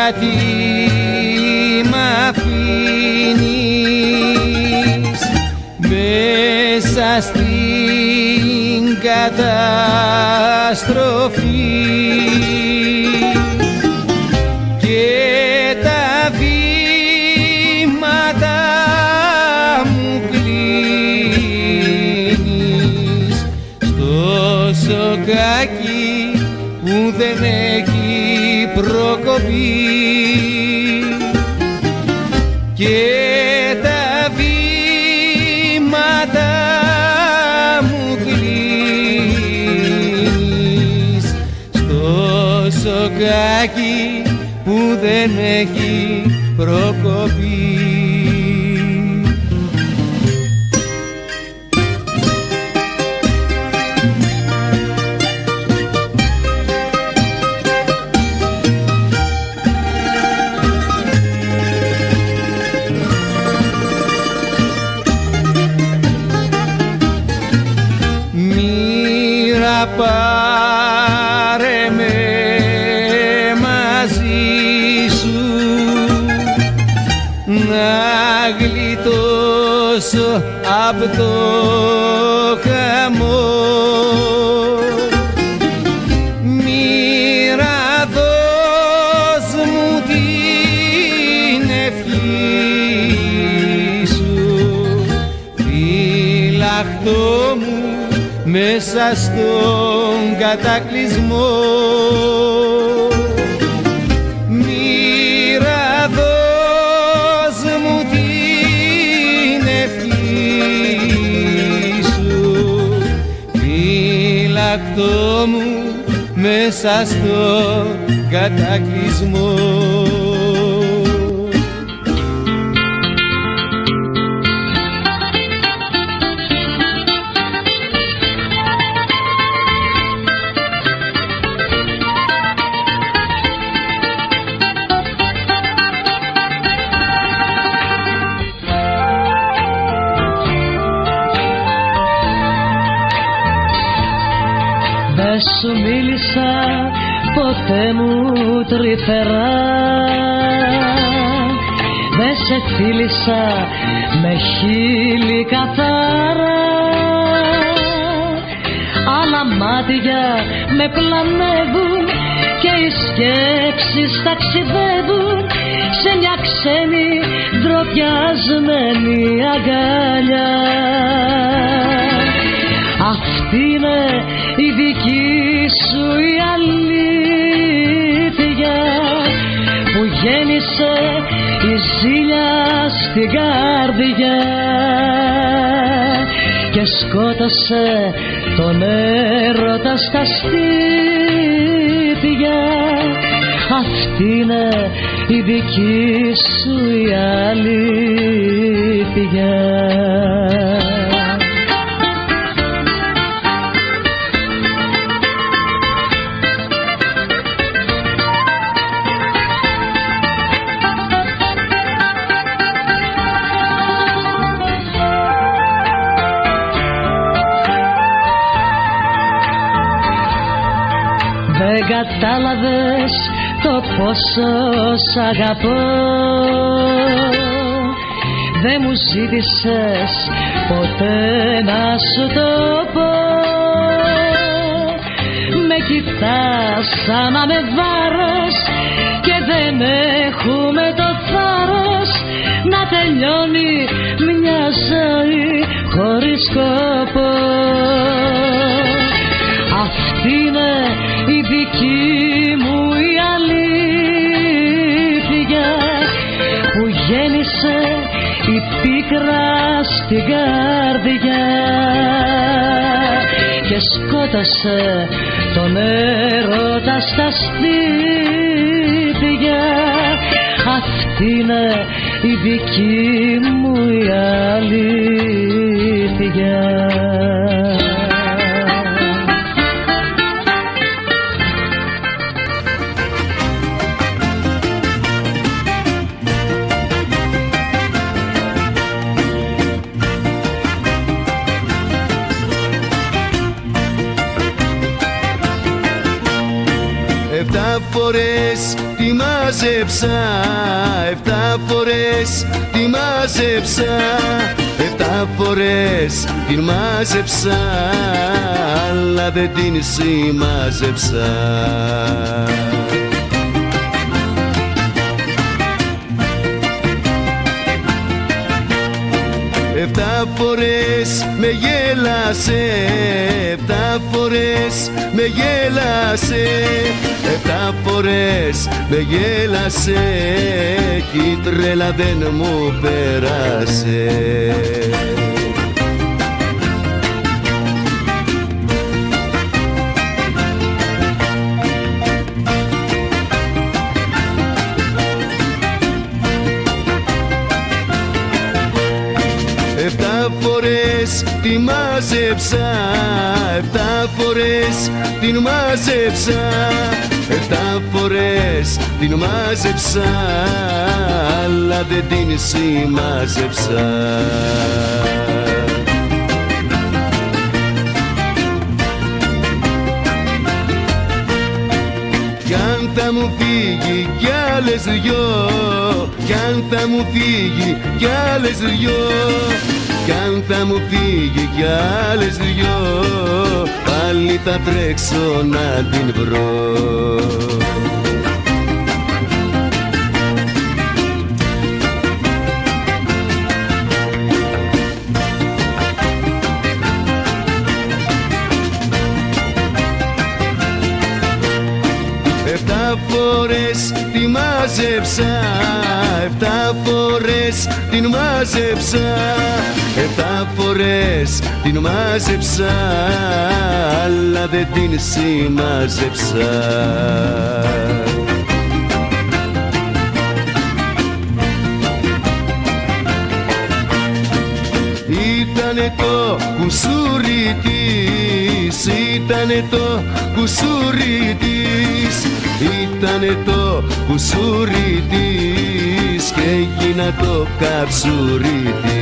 γιατί μ' αφήνεις μέσα στην καταστροφή και τα βήματα μου κλείνεις στο σοκάκι που δεν έχει προκοπή και τα βήματα μου κλείνεις στο σοκάκι που δεν έχει προκοπή. Μοίρα πάρε με μαζί σου να γλιτώσω απ' το χαμό. Μοίρα δώσ' μου την ευχή σου, φυλαχτώ μου μέσα στον κατακλυσμό. Μοίρα δώσ' μου την ευχή σου, φυλαχτώ μου μέσα στον κατακλυσμό. Δεν σου μίλησα ποτέ μου τρυφερά, δεν σε φίλησα με χείλη καθαρά. Άλλα μάτια με πλανεύουν και οι σκέψεις ταξιδεύουν σε μια ξένη ντροπιασμένη αγκαλιά. Αυτή είναι η δική σου η αλήθεια που γέννησε η ζήλια στην καρδιά και σκότωσε τον έρωτα στα στήθια. Αυτή είναι η δική σου η αλήθεια. Δεν κατάλαβες το πόσο σ' αγαπώ, δεν μου ζήτησες ποτέ να σου το πω. Με κοιτάς σαν να με βάρος και δεν έχουμε το θάρρος να τελειώνει μια ζωή χωρίς σκοπό. Αυτή είναι η δική μου η αλήθεια που γέννησε η πίκρα στην καρδιά και σκότωσε τον έρωτα στα στήθια. Αυτή είναι η δική μου η αλήθεια. Φορές τη μαζεύω μάζεψα, 7 φορές τη μάζεψα, 7 φορές την μάζεψα, αλλά δεν την συμμάζεψα. 7 φορές με γέλασε, 7 φορές με γέλασε, 7 φορές με γέλασε κι η τρέλα δεν μου πέρασε. 7 φορές τη μάζεψα, 7 φορές την μάζεψα, 7 φορές την μάζεψα, αλλά δεν την συμμάζεψα. Κι αν θα μου φύγει κι άλλες δυο, κι αν θα μου φύγει κι άλλες δυο, κι αν θα μου φύγει κι άλλες δυο, πάλι θα τρέξω να την βρω. Εφτά φορές τη μάζεψα, 7 φορές την μάζεψα, 7 φορές την μάζεψα, αλλά δεν την συμμάζεψα. Ήτανε το κουσούρι της, ήτανε το κουσούρι της, ήτανε το κουσούρι της και έγινα το καψούρι της.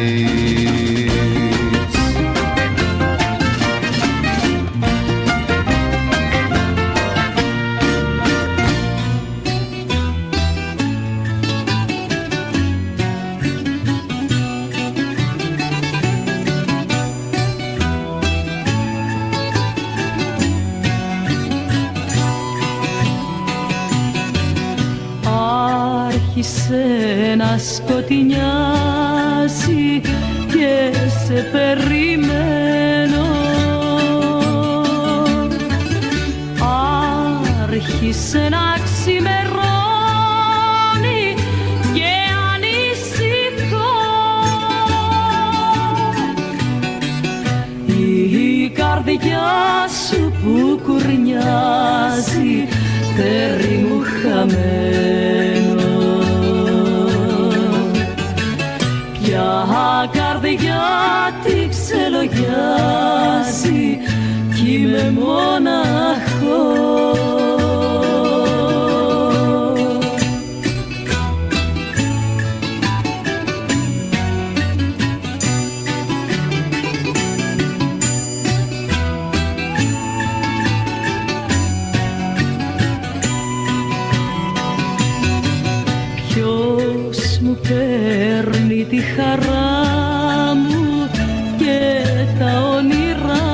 Άρχισε να σκοτεινιάζει και σε περιμένω, άρχισε να ξημερώνει και ανησυχώ. Η καρδιά σου που κουρνιάζει, τέρι μου χαμένο, ποια καρδιά τη ξελογιάζει κι είμαι μοναχός. Ποιος μου παίρνει τη χαρά μου και τα όνειρά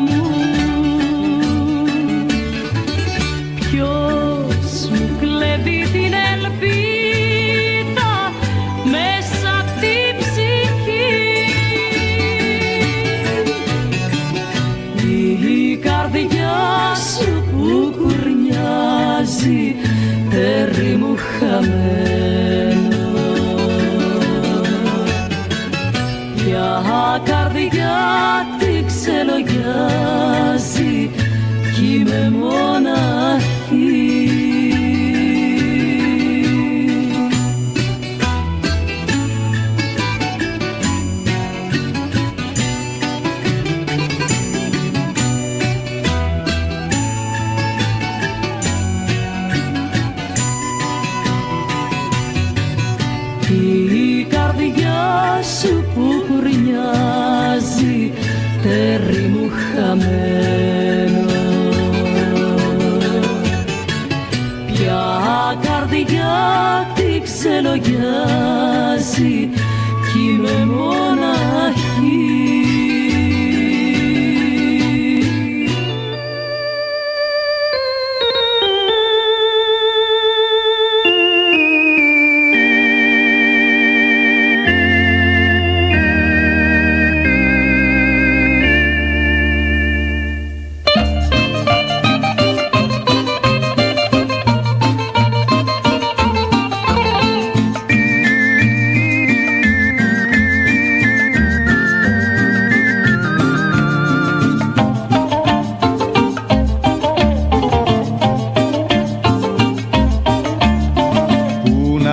μου, ποιος μου κλέβει την ελπίδα μέσα απ' τη ψυχή. Η καρδιά σου που κουρνιάζει, τέρι μου χαμένο, ποια καρδιά τη ξελογιάζει κι είμαι μοναχή. Η καρδιά σου που κουρνιάζει, τέρι μου χαμένο, ξελογιάζει κι είμαι μοναχή.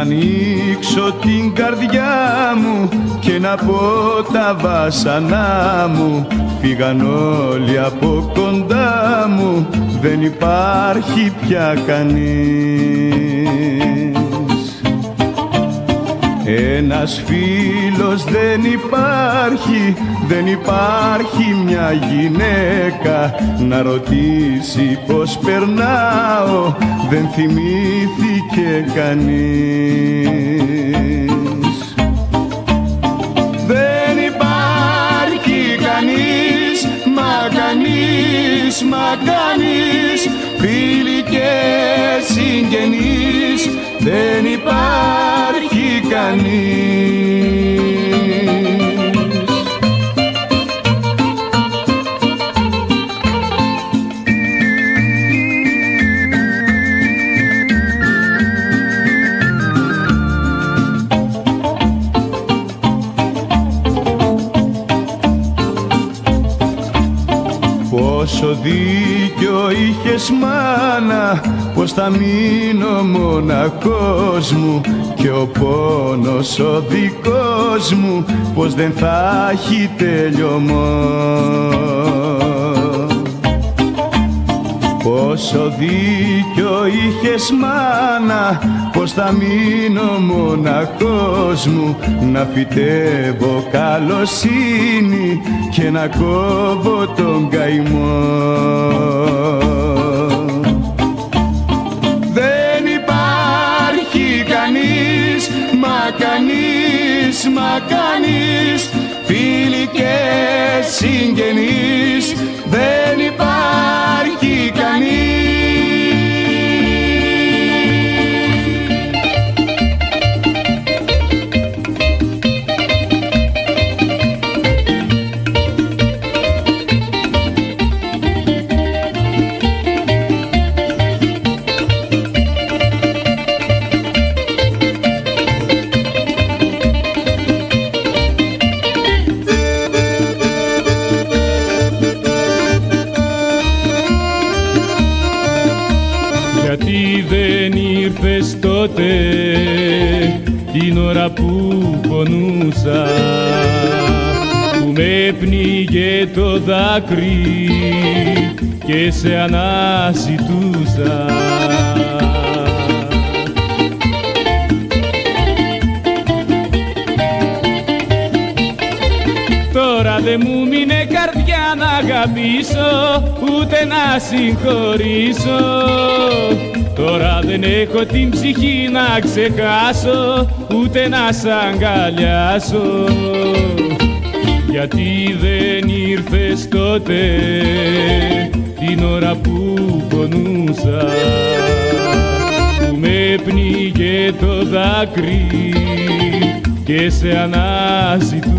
Ανοίξω την καρδιά μου και να πω τα βάσανά μου, φύγαν όλοι από κοντά μου, δεν υπάρχει πια κανείς. Ένας φίλος δεν υπάρχει, δεν υπάρχει μια γυναίκα να ρωτήσει πως περνάω, δεν θυμήθηκε κανείς. Δεν υπάρχει κανείς, μα κανείς, μα κανείς, φίλοι και συγγενείς, δεν υπάρχει κανείς. Πόσο δίκιο είχες μάνα, πως θα μείνω μοναχός μου και ο πόνος ο δικός μου πως δεν θα έχει τελειωμό. Πόσο δίκιο είχες μάνα, πως θα μείνω μοναχός μου, να φυτεύω καλοσύνη και να κόβω τον καημό. Δεν υπάρχει κανείς, μα κανείς, μα κανείς, φίλοι και συγγενείς, δεν υπάρχει κανείς. Γιατί δεν ήρθες τότε την ώρα που πονούσα, που με πνίγε το δάκρυ και σε αναζητούσα. Τώρα δεν μου μείνε καρδιά να αγαπήσω, ούτε να συγχωρήσω. Τώρα δεν έχω την ψυχή να ξεχάσω, ούτε να σ' αγκαλιάσω. Γιατί δεν ήρθες τότε την ώρα που πονούσα, που με πνίγε το δάκρυ και σε αναζητούσα.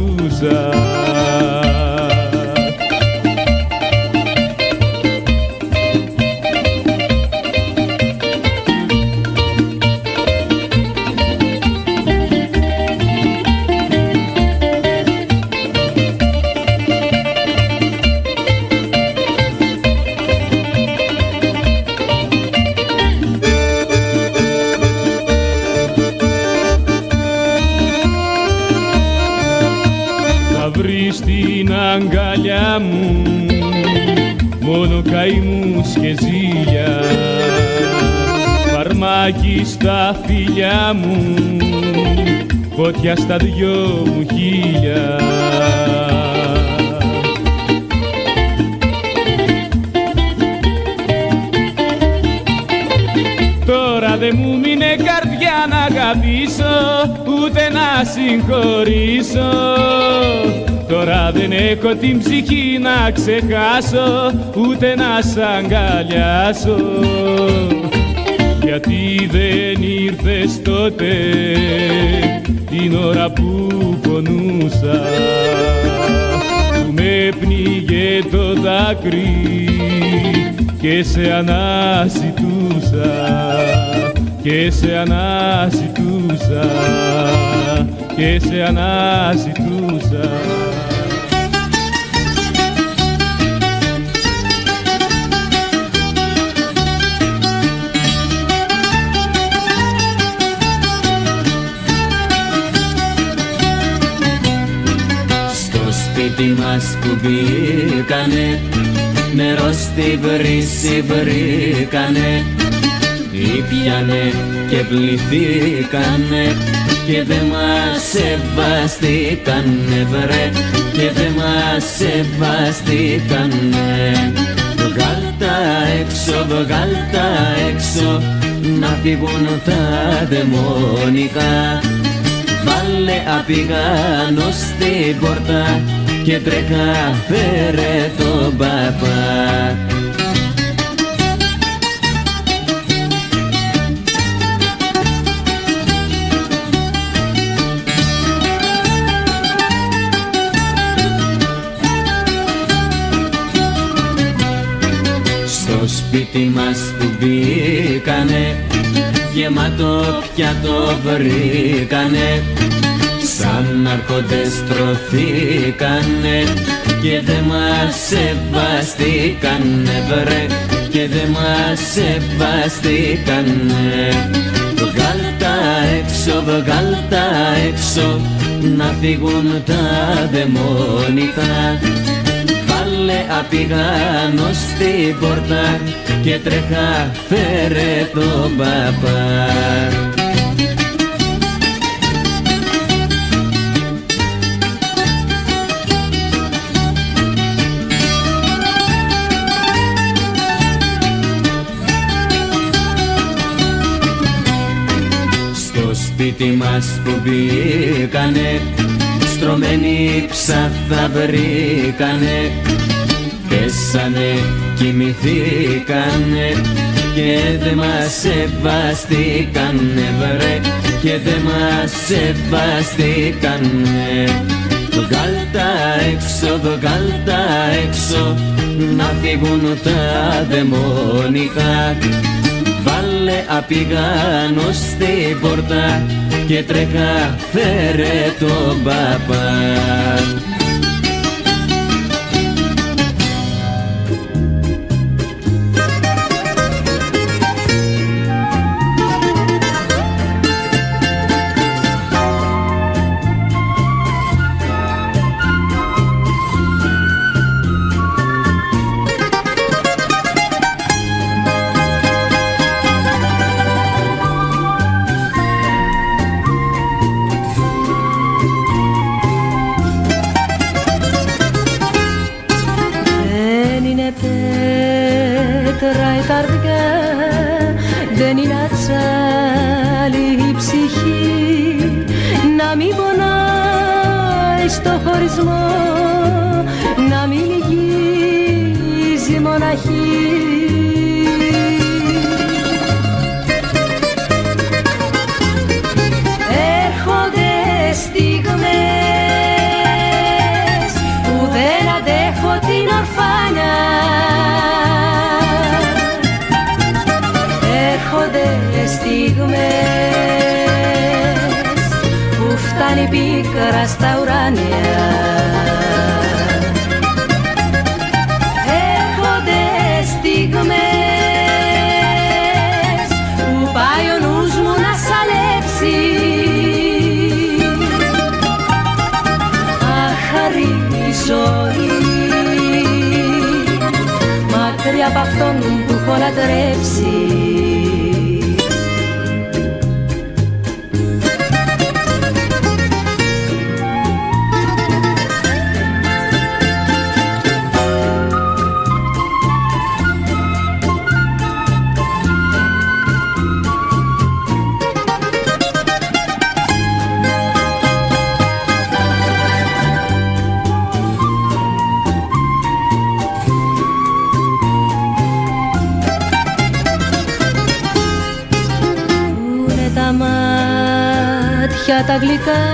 Βρεις στην αγκαλιά μου μόνο καημούς και ζήλια, φαρμάκι στα φιλιά μου, φωτιά στα δυο μου χείλια. Τώρα δε μου μείνε καρδιά να αγαπήσω, ούτε να συγχωρήσω. Τώρα δεν έχω την ψυχή να ξεχάσω, ούτε να σ' αγκαλιάσω. Γιατί δεν ήρθες τότε, την ώρα που πονούσα, που με πνίγε το δάκρυ και σε αναζητούσα, και σε αναζητούσα, και σε αναζητούσα. Στο σπίτι μας που μπήκανε, νερό στη βρύση βρήκανε, ήπιανε και πληθήκανε και δε μας σεβαστήκανε βρε, και δε μας σεβαστήκανε. Βγάλ' τα έξω, βγάλ' τα έξω, να φύγουν τα δαιμόνικα. Βάλε απιγάνω στην πόρτα και τρέχα φέρε τον παπά. Στο σπίτι μας που μπήκανε, γεμάτο πιάτο βρήκανε, σαν άρχοντες τρωθήκανε και δε μας σεβαστήκανε βρε, και δε μας σεβαστήκανε. Βγάλ' τα έξω, βγάλ' τα έξω, να φύγουν τα δαιμόνικα. Βάλε απιγάνω στην πόρτα και τρέχα φέρε τον παπά. Στο σπίτι μας που μπήκανε, στρωμένοι ψάθα βρήκανε, πέσανε, κοιμηθήκανε και δε μας σεβαστήκανε βρε, και δε μας σεβαστήκανε. Βγάλ' τα έξω, βγάλ' τα έξω, να φύγουν τα δαιμόνικα. Βάλε απιγάνω στην πόρτα και τρέχα φέρε τον παπά. Δεν είναι ατσάλι η ψυχή να μην πονάει στο χωρισμό, να μην λυγίζει μοναχή. Έρχονται στιγμές που δεν αντέχω την ορφάνια. Έρχονται στιγμές που φτάνει πίκρα στα ουράνια. Έρχονται στιγμές που πάει ο νους μου να σαλέψει. Αχαρή η ζωή, μακριά απ' αυτόν που έχω λατρέψει. γλυκά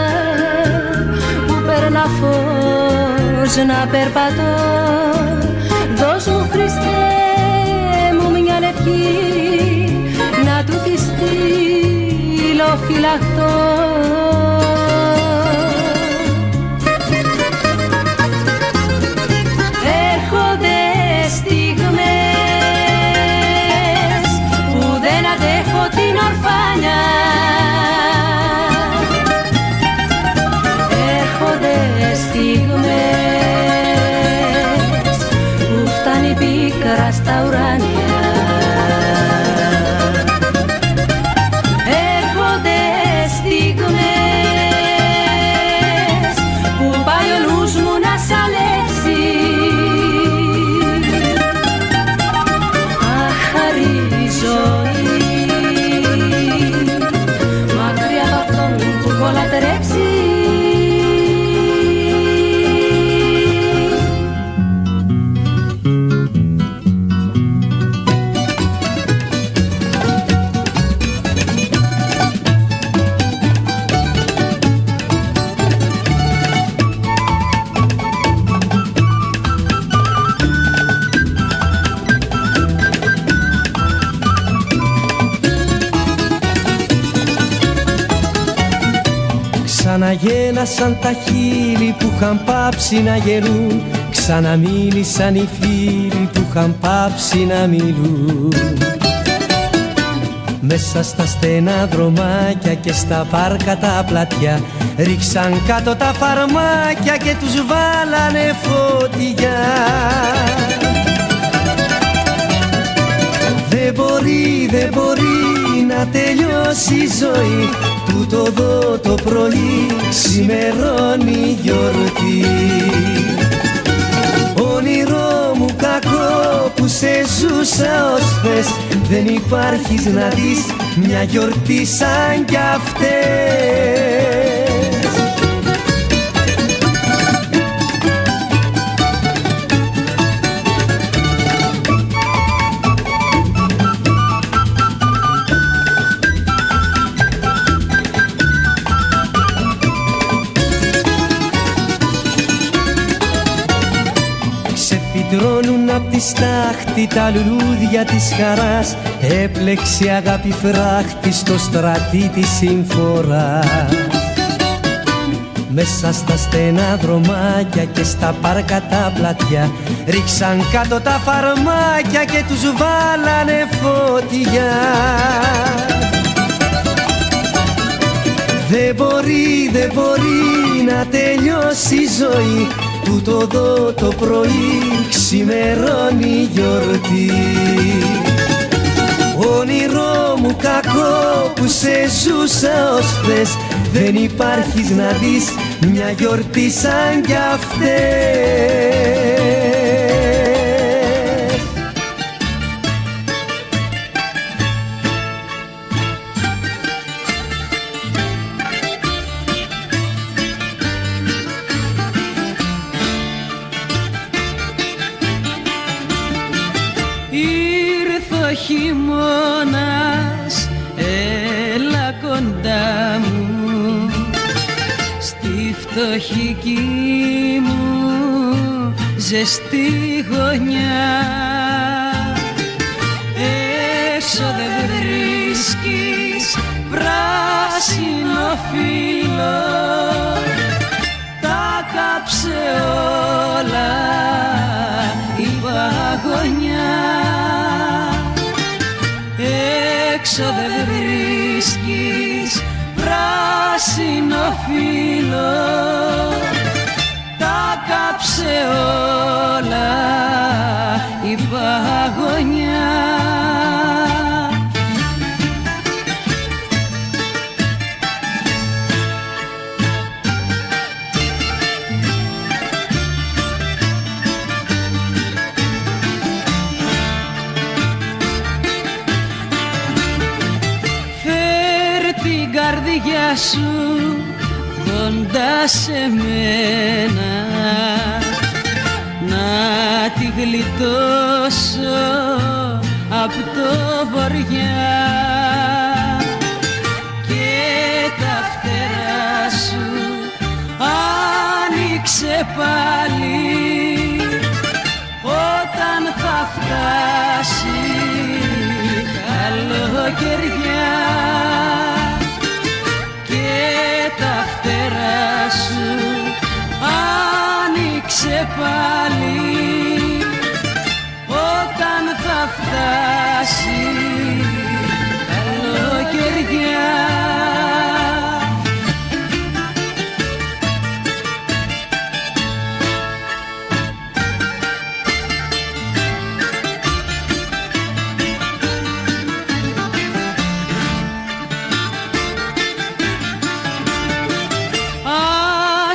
που παίρνα φως να περπατώ. Δώσ' μου Χριστέ μου μια ευχή να του τη στείλω φυλαχτό. Έρχονται στιγμές που δεν αντέχω την ορφάνια. Έρχονται στιγμές που φτάνει πίκρα στα ουράνια. Έρχονται στιγμές που πάει ο νους μου να σαλέψει. Αχαρή ζωή μακριά από αυτόν που έχω λατρέψει. Ξαναγέλασαν τα χείλη που είχαν πάψει να γερούν. Ξαναμίλησαν οι φίλοι που είχαν πάψει να μιλούν. Μέσα στα στενά δρομάκια και στα πάρκα τα πλατιά ρίξαν κάτω τα φαρμάκια και τους βάλανε φωτιά. Δεν μπορεί να τελειώσει η ζωή. Τούτο εδώ το πρωί ξημερώνει γιορτή. Όνειρό μου κακό που σε ζούσα ως χθες. Δεν υπάρχεις να δεις μια γιορτή σαν κι αυτές. Τρώνουν απ' τη στάχτη τα λουλούδια της χαράς. Έπλεξε αγάπη φράχτη στο στρατή της συμφορά. Μέσα στα στενά δρομάκια και στα πάρκα τα πλατιά ρίξαν κάτω τα φαρμάκια και τους βάλανε φωτιά. Δεν μπορεί να τελειώσει η ζωή. Τούτο εδώ το πρωί ξημερώνει γιορτή. Όνειρό μου κακό που σε ζούσα ως χθες. Δεν υπάρχεις να δεις μια γιορτή σαν κι αυτές. Χειμώνας, έλα κοντά μου στη φτωχική μου ζεστή γωνιά. Έξω δεν βρίσκεις πράσινο φύλλο, τα κάψε όλα η παγωνιά. Έξω δεν βρίσκεις πράσινο φύλλο, τα κάψε όλα η παγωνιά. Καρδιά σου κοντά σε μένα, να τη γλιτώσω απ' το βοριά και τα φτερά άνοιξε πάλι όταν θα φτάσει καλοκαιριά και τα φτερά σου άνοιξε πάλι όταν θα φτάσει καλοκαιριά.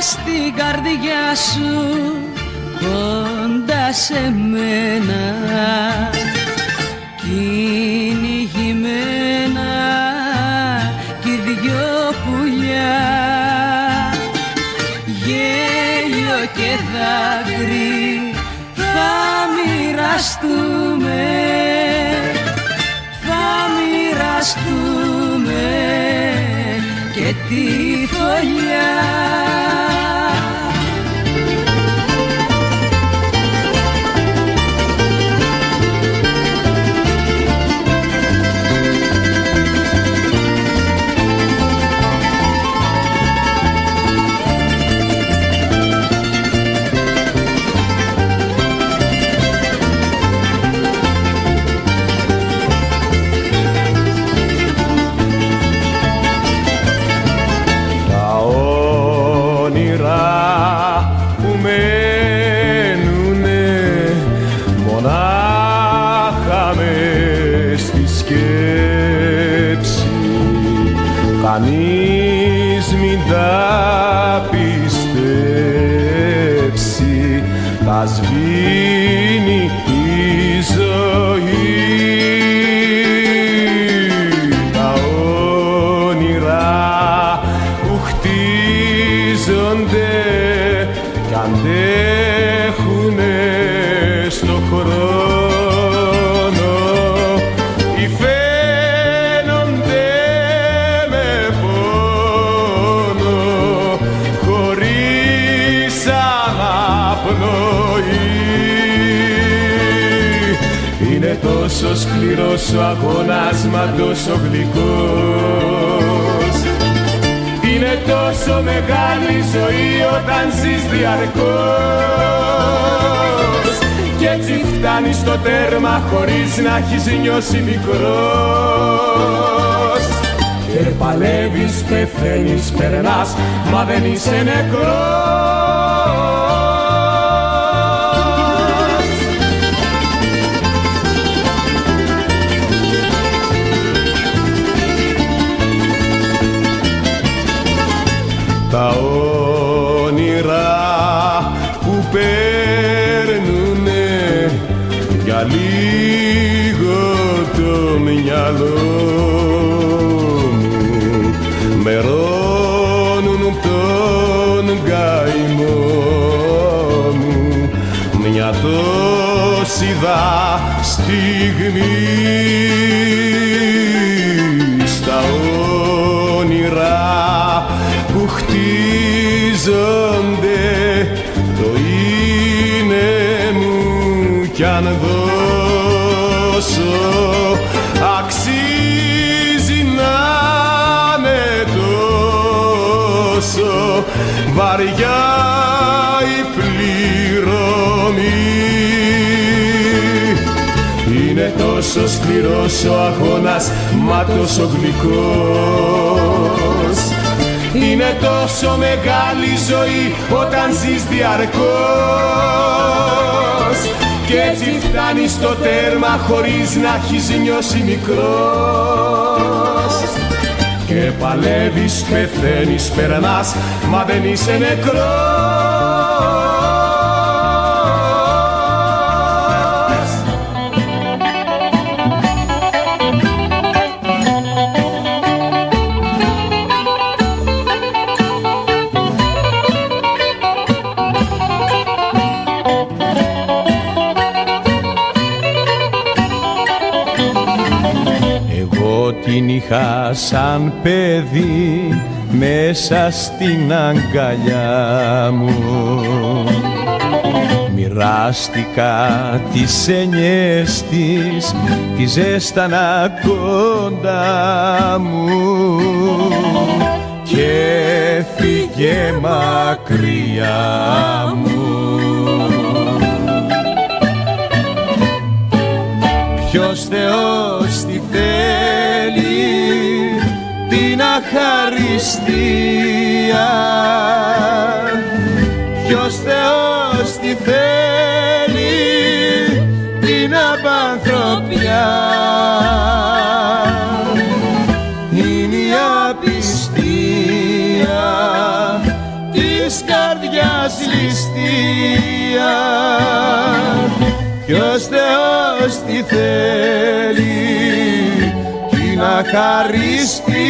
Στην καρδιά σου κοντά σε μένα κυνηγημένα κι δυο πουλιά, γέλιο και δάκρυ θα μοιραστούμε, θα μοιραστούμε και τη φωλιά. Κανείς μην τα πιστέψει, τα σβήνει η ζωή. Τα όνειρα που χτίζονται κι αντέχουνε στο χρόνο, είναι τόσο σκληρός ο αγώνας μα τόσο γλυκός, είναι τόσο μεγάλη ζωή όταν ζεις διαρκώς κι έτσι φτάνεις στο τέρμα χωρίς να έχεις νιώσει μικρός και παλεύεις, πεθαίνεις, περνάς μα δεν είσαι νεκρός. Τα όνειρα που παίρνουνε για λίγο το μυαλό μου, μερώνουν τον καημό μου μια τόση δα στιγμή. Στα όνειρα που χτίζονται το είναι μου κι αν δώσω αξίζει να είναι τόσο βαριά η πληρωμή. Είναι τόσο σκληρός ο αγώνας μα τόσο γλυκός, είναι τόσο μεγάλη ζωή όταν ζεις διαρκώς κι έτσι φτάνεις στο τέρμα χωρίς να έχεις νιώσει μικρός και παλεύεις, πεθαίνεις, περνάς μα δεν είσαι νεκρός. Την είχα σαν παιδί μέσα στην αγκαλιά μου κουράστηκα τις εννιές της, τη ζέστανα κοντά μου και φύγε μακριά μου. Ποιος Θεός τη θέλει την αχαριστία, ποιος Θεός τη θέλει την απανθρωπιά. Είναι η απιστία της καρδιάς ληστεία, ποιος Θεός τη θέλει την αχαριστία.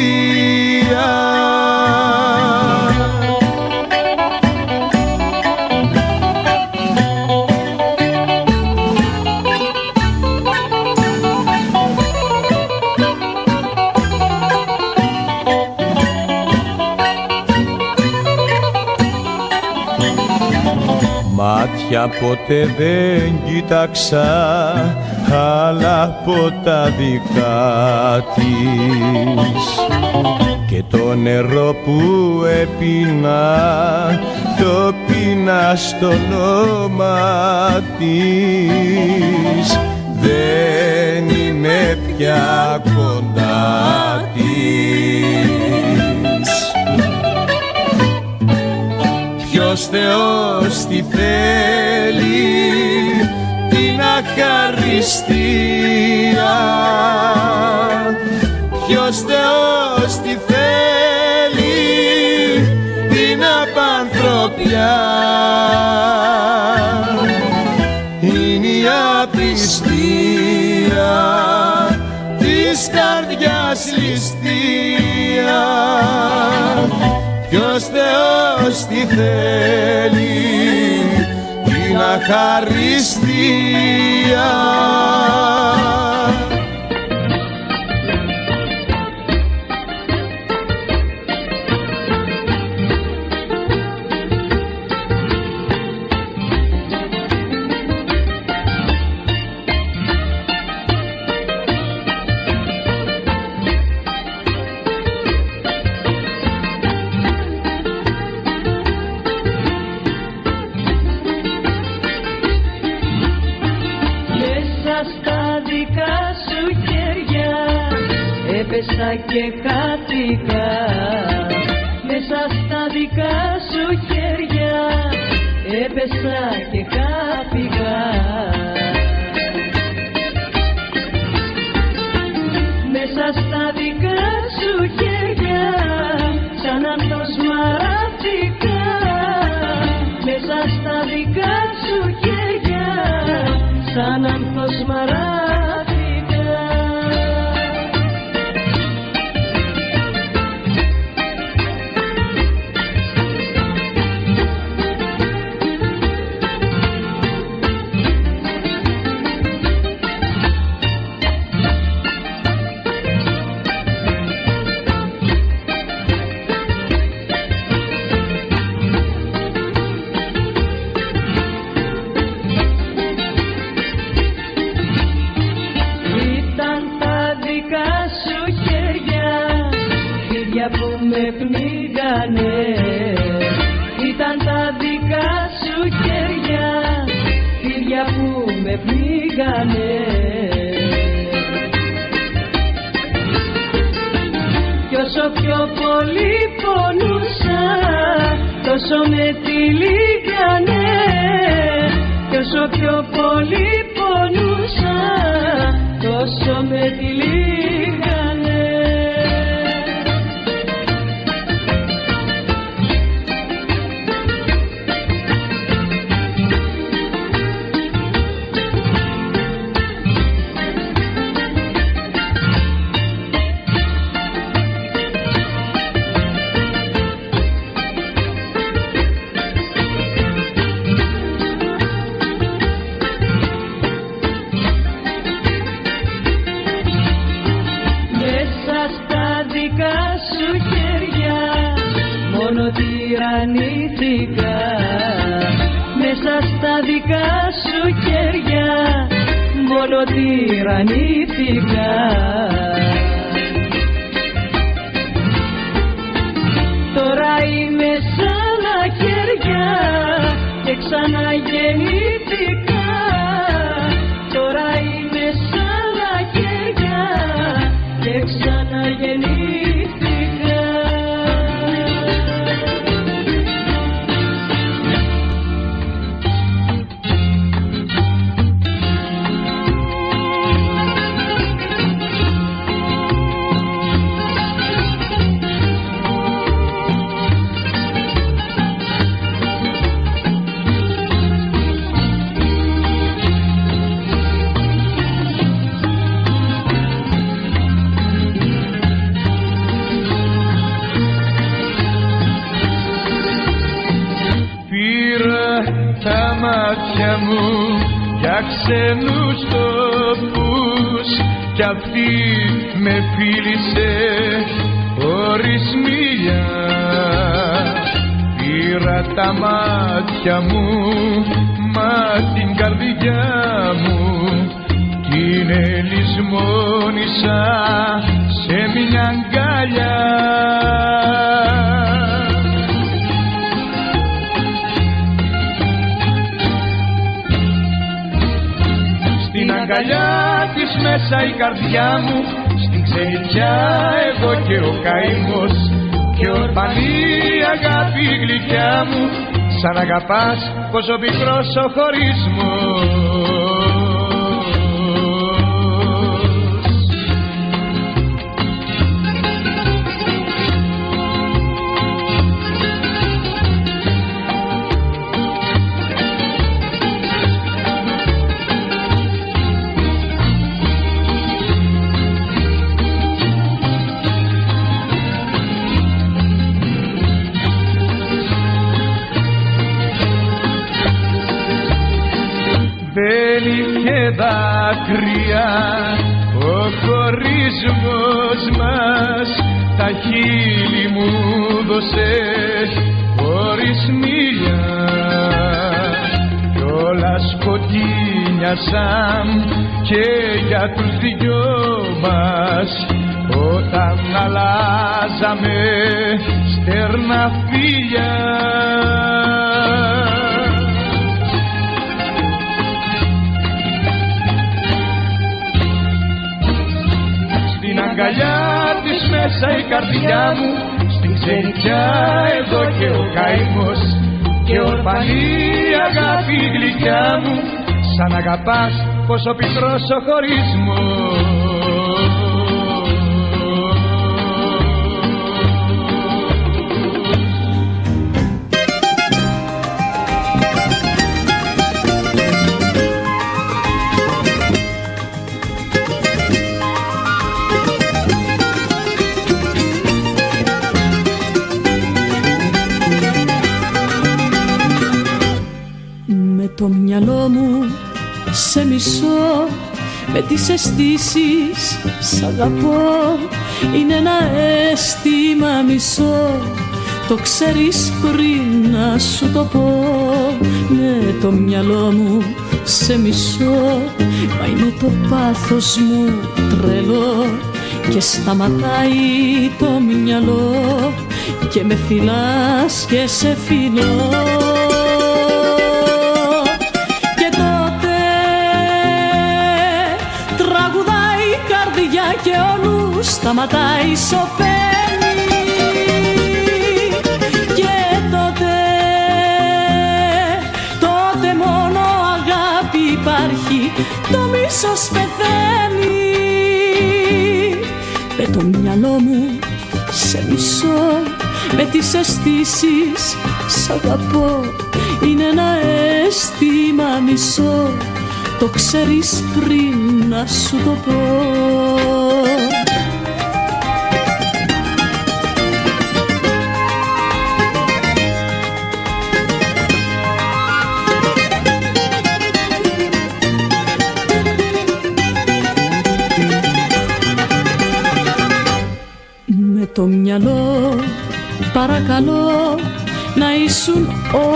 Μάτια ποτέ δεν κοίταξα άλλα από τα δικά της, και το νερό που έπινα το πίνα στο όνομά της. Δεν είμαι πια κοντά της. Ποιος Θεός τη θέλει την αχαριστία, ποιος Θεός τη θέλει την απανθρωπιά. Είναι η απιστία της καρδιάς ληστεία, ποιος Θεός τη θέλει την αχαριστία. Και χάθηκα μέσα στα δικά σου χέρια, έπεσα και χάθηκα. Μέσα στα δικά σου χέρια σαν ανθός μαράθηκα, μέσα στα δικά σου χέρια σαν ανθός μαράθηκα. Ήταν τα δικά σου χέρια, χέρια που με πνίγανε. Κι όσο πιο πολύ πονούσα, τόσο με τυλίγανε. Κι όσο πιο πολύ πονούσα, τόσο με τυλίγανε. τυραννήθηκα. Τώρα είμαι σ' άλλα χέρια και ξαναγεννήθηκα. Τώρα είμαι σ' άλλα χέρια και ξαναγεννήθηκα. Για ξένους τόπους κι αυτή με φίλησε χωρίς μιλιά. Πήρα τα μάτια μου μα την καρδιά μου την ελισμόνησα σε μια αγκαλιά. Στην αγκαλιά της μέσα η καρδιά μου, στην ξενιτιά εγώ και ο καημός και ορφανή αγάπη γλυκιά μου. Σαν αγαπάς πόσο πικρός ο χωρισμός. Δάκρυα ο χωρισμός μας, τα χείλη μου δώσε χωρίς μίλια κι όλα σκοτεινιάσαν και για τους δυο μας όταν αλλάζαμε στέρνα φίλια. Στην αγκαλιά της μέσα η καρδιά μου, στην ξενιτιά εδώ και ο καημός και ορφανή αγάπη γλυκιά μου. Σαν αγαπάς πόσο πικρός ο χωρισμός. Το μυαλό μου σε μισώ, με τις αισθήσεις σ' αγαπώ. Είναι ένα αίσθημα μισό, το ξέρεις πριν να σου το πω. Με το μυαλό μου σε μισώ, μα είναι το πάθος μου τρελό και σταματάει το μυαλό και με φυλάς και σε φιλώ. Και ο νους σταματάει, σωπαίνει και τότε μόνο αγάπη υπάρχει, το μίσος πεθαίνει. Με το μυαλό μου σε μισώ, με τις αισθήσεις σ' αγαπώ. Είναι ένα αίσθημα μισό, το ξέρεις πριν να σου το πω. Με το μυαλό παρακαλώ να ήσουν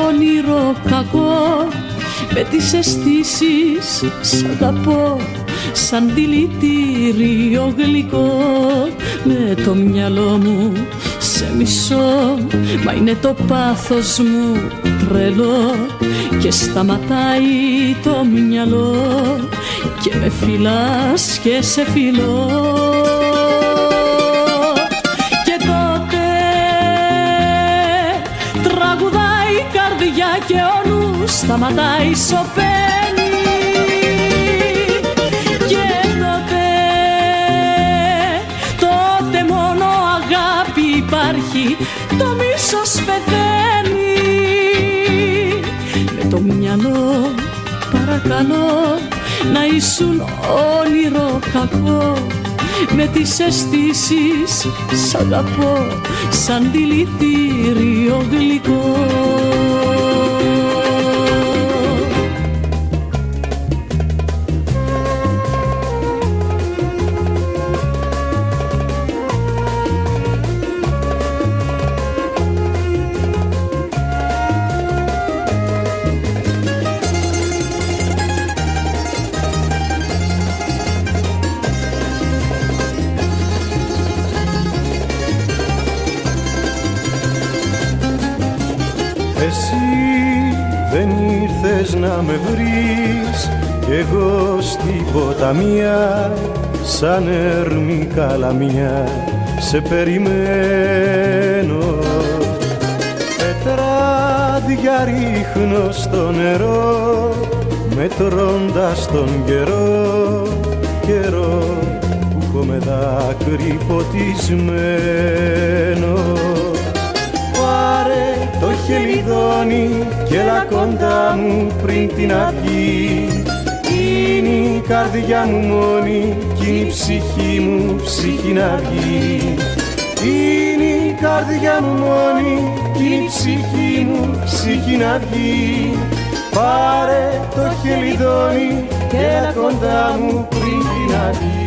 όνειρο κακό με τις αισθήσεις σ' αγαπώ σαν δηλητήριο γλυκό. Με το μυαλό μου σε μισώ, μα είναι το πάθος μου τρελό και σταματάει το μυαλό και με φυλάς και σε φιλώ. Και τότε τραγουδάει η καρδιά και ο νους σταματάει, σωπαίνει. Και τότε μόνο αγάπη υπάρχει, το μίσος πεθαίνει. Με το μυαλό παρακαλώ να ήσουν όνειρο κακό, με τις αισθήσεις σ' αγαπώ σαν δηλητήριο γλυκό. Να με βρεις κι εγώ στην ποταμία, σαν έρμη καλαμιά σε περιμένω. Πετράδια ρίχνω στο νερό, μετρώντας τον καιρό, καιρό που έχω με δάκρυ ποτισμένο. Πάρε το χελιδόνι και έλα κοντά μου πριν την αυγή. Είναι η καρδιά μου μόνη κι είναι η ψυχή μου ψυχή να βγει. Είναι η καρδιά μου μόνη κι είναι η ψυχή μου ψυχή να βγει. Πάρε το χελιδόνι και έλα κοντά μου πριν την αυγή.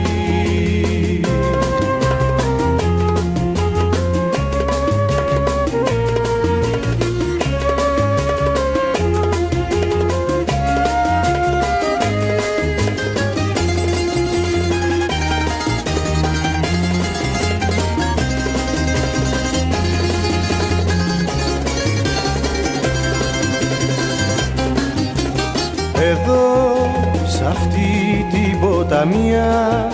Εδώ σ' αυτή την ποταμία,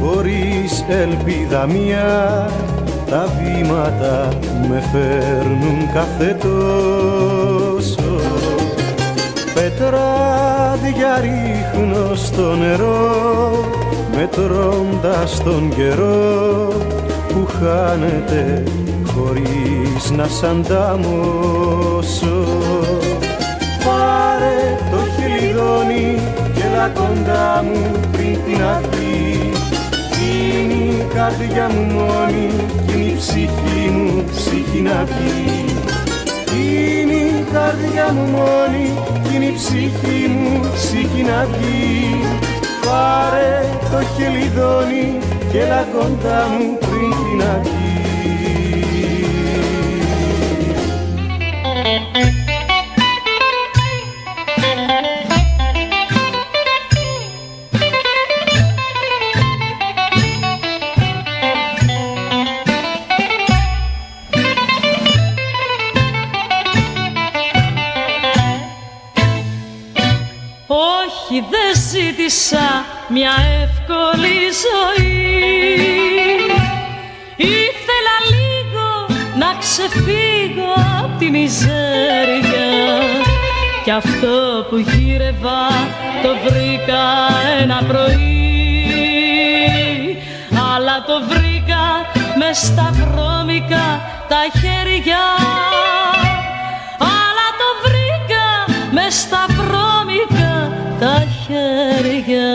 χωρίς ελπίδα μία, τα βήματα με φέρνουν κάθε τόσο. Πετράδια ρίχνω στο νερό, μετρώντας τον καιρό που χάνεται χωρίς να σ' ανταμώσω. Πάρε το χελιδόνι και έλα κοντά μου πριν την αυγή. Είναι η καρδιά μου μόνη κι είναι η ψυχή μου ψυχή να βγει. Είναι η καρδιά μου μόνη κι είναι η ψυχή μου ψυχή να βγει. Πάρε το χελιδόνι και έλα κοντά μου πριν την αυγή. Δεν ζήτησα μια εύκολη ζωή, ήθελα λίγο να ξεφύγω απ' τη μιζέρια. Κι αυτό που γύρευα το βρήκα ένα πρωί, αλλά το βρήκα μες στα βρώμικα τα χέρια. Αλλά το βρήκα μες στα βρώμικα τα χέρια.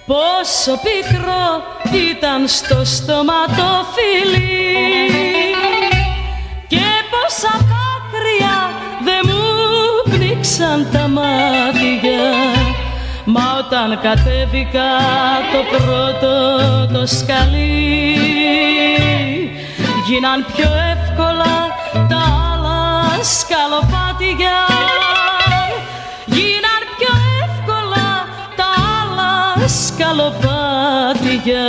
Πόσο πικρό ήταν στο στόμα το φιλί και όταν κατέβηκα το πρώτο το σκαλί, γίναν πιο εύκολα τα άλλα σκαλοπάτια, γίναν πιο εύκολα τα άλλα σκαλοπάτια.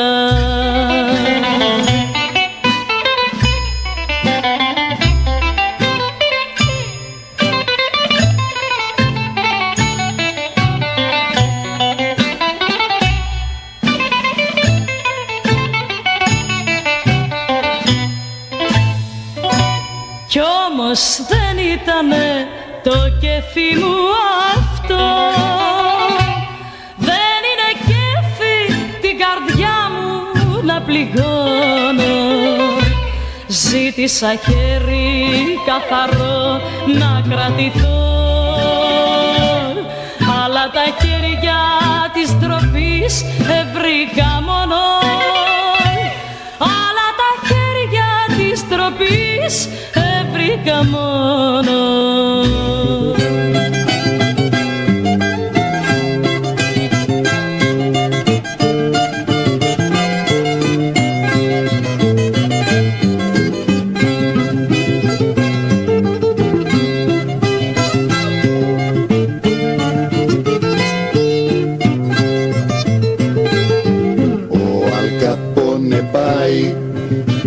Κι όμως δεν ήτανε το κέφι μου αυτό, δεν είναι κέφι την καρδιά μου να πληγώνω. Ζήτησα χέρι καθαρό να κρατηθώ, αλλά τα χέρια της ντροπής βρήκα μόνο, αλλά τα χέρια της ντροπής βρήκα μόνο. Ο Αλκαπόνε πάει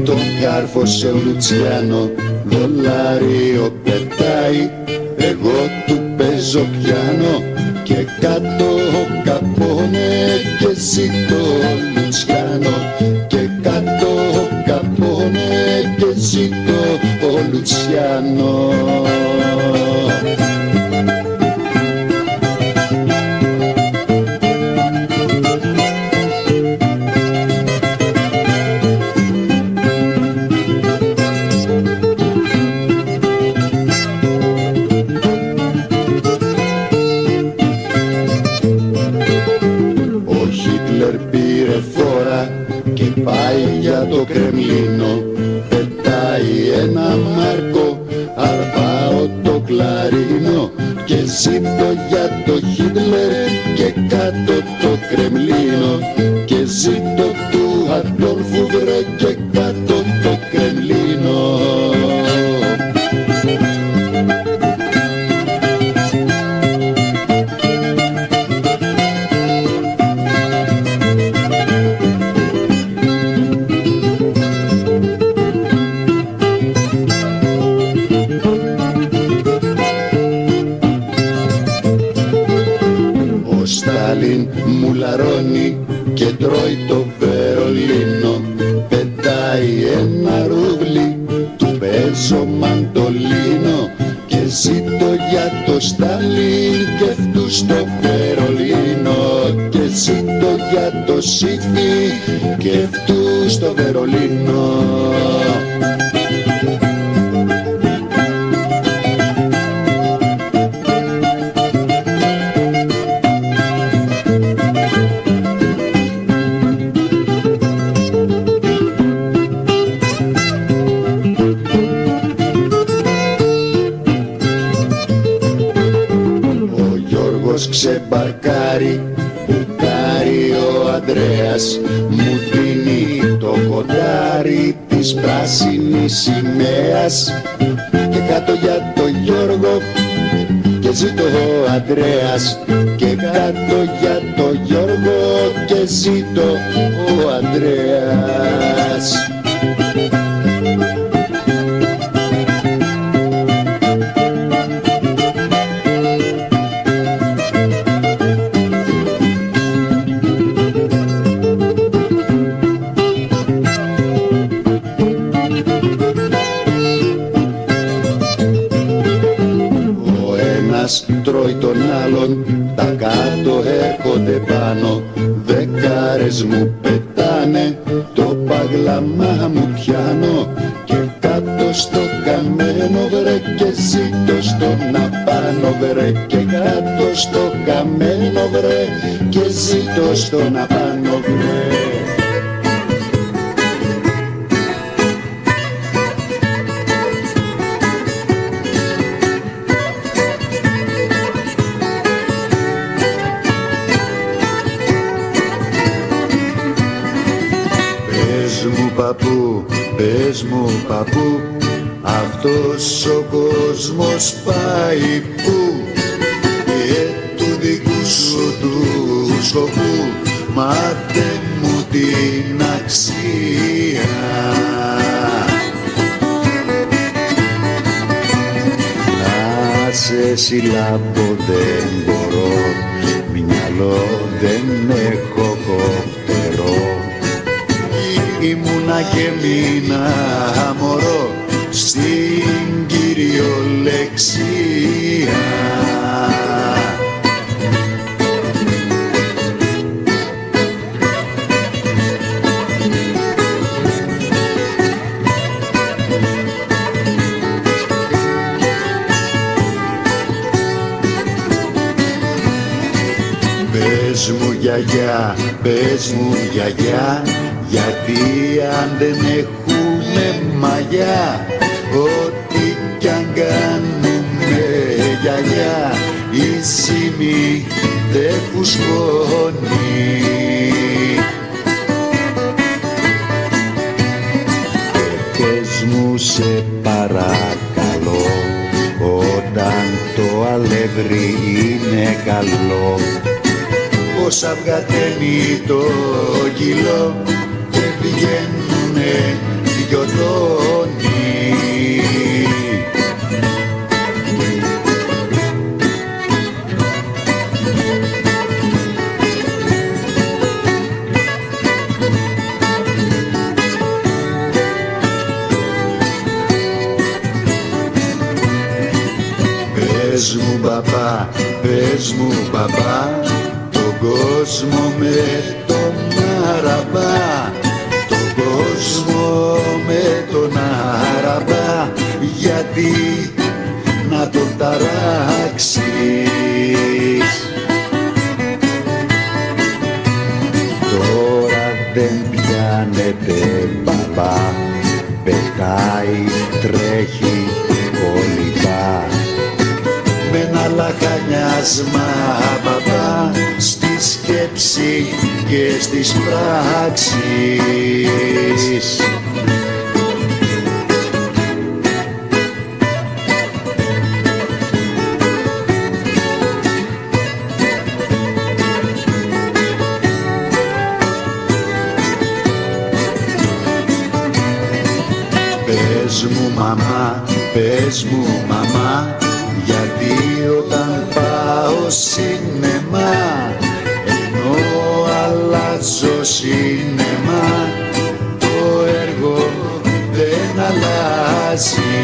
τον κάρφωσε ο Λουτσιάνο, δολάριο πετάει, εγώ του παίζω πιάνο και κάτω ο Καπόνε και ζήτω ο Λουτσιάνο, και κάτω ο Καπόνε και ζήτω ο Λουτσιάνο. Και πάει για το Κρεμλίνο, πετάει ένα μάρκο, αρπάω το κλαρίνο και ζήτω για το Χίτλερ και κάτω το Κρεμλίνο, και ζήτω του Αντόλφου βρε και κάτω το Κρεμλίνο. Μουλαρώνει και τρώει το Βερολίνο, πετάει ένα ρούβλι, του παίζω μαντολίνο και ζήτω για το Στάλιν και αυτού στο Βερολίνο, και ζήτω για το Σύφη και αυτού στο Βερολίνο. Ξεμπαρκάρει, μπουκάρει ο Ανδρέας, μου δίνει το κοντάρι της πράσινης σημαίας, και κάτω για το Γιώργο και ζήτω ο Ανδρέας, και κάτω για το Γιώργο και ζήτω ο Ανδρέας. Τρώει τον άλλον, τα κάτω έρχονται πάνω, δεκάρες μου πετάνε, το παγλαμά μου πιάνω, και κάτω στο καμένο βρε και ζήτω στον απάνω βρε, και κάτω στο καμένο βρε και ζήτω στον απάνω βρε. παππού, αυτός ο κόσμος πάει που και του δικού σου του σκοπού μάθε μου την αξία. Να σε συλλάβω δεν μπορώ, μυαλό δεν έχω κοφτερό. Ήμουνα και μείνα μωρό στην κυριολεξία. Πες μου γιαγιά, πες μου γιαγιά, γιατί αν δεν έχουμε μαγιά, ό,τι κι αν κάνουμε γιαγιά, η σημή δεν φουσκώνει. Πες μου σε παρακαλώ, όταν το αλεύρι είναι καλό, πως αυγατένει το κιλό και βγαίνουνε δυο τόνοι. Πες μου μπαμπά, πες μου μπαμπά, τον κόσμο με τον αραμπά, τον κόσμο με τον αραμπά, γιατί να τον ταράξεις. Τώρα δεν πιάνεται μπαμπά, πετάει, τρέχει, κολυμπά, με ένα λαχανιάσμα μπαμπά, στη σκέψη και στις πράξεις. Πες μου μαμά, πες μου μαμά, γιατί όταν πάω σινεμά, ενώ αλλάζω σινεμά, το έργο δεν αλλάζει.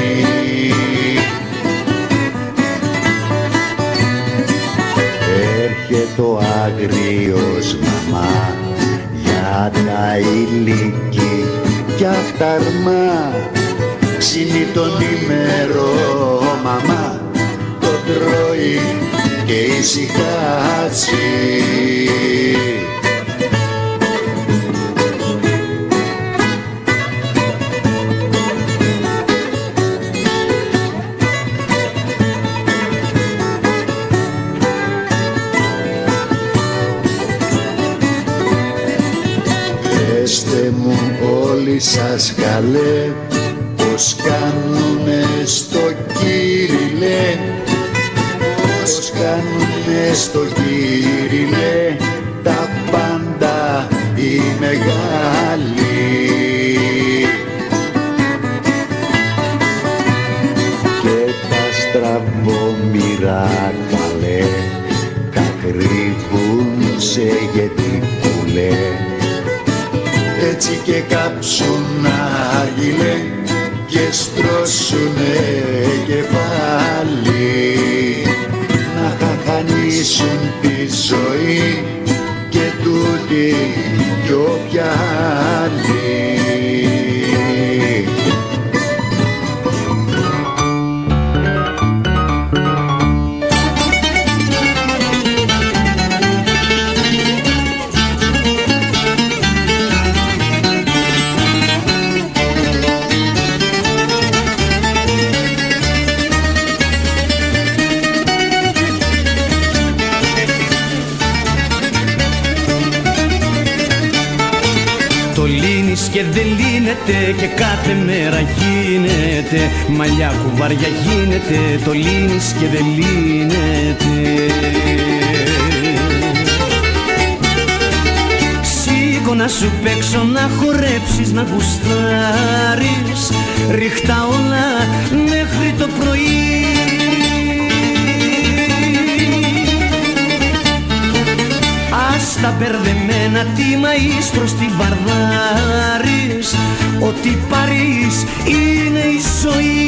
Έρχεται ο άγριος μαμά για τα ηλίκη κι αχταρμά, ψήνει τον ημέρο μαμά, το τρώει και ησυχάζει. Πεςτε μου όλοι σας καλέ, πως κάνουνε στο Κύριλε, πως κάνουνε στο Κύριλε τα πάντα οι μεγάλοι. Και τα στραβόμοιρα καλέ, κακρύβουν σε γετικούλε, έτσι και κάψουν άργυλε και στρώσουνε κεφάλι, να χαχανίσουν τη ζωή και τούτη κι όποια άλλη. και δεν λύνεται και κάθε μέρα γίνεται. Μαλλιά κουβάρια γίνεται, το λύνεις και δεν λύνεται. Σήκω να σου παίξω, να χορέψεις, να γουστάρεις, ρίχτα όλα μέχρι το πρωί. Ας τα μπερδεμένα τι μαΐστρος την βαρδάρεις, ό,τι πάρεις είναι η ζωή.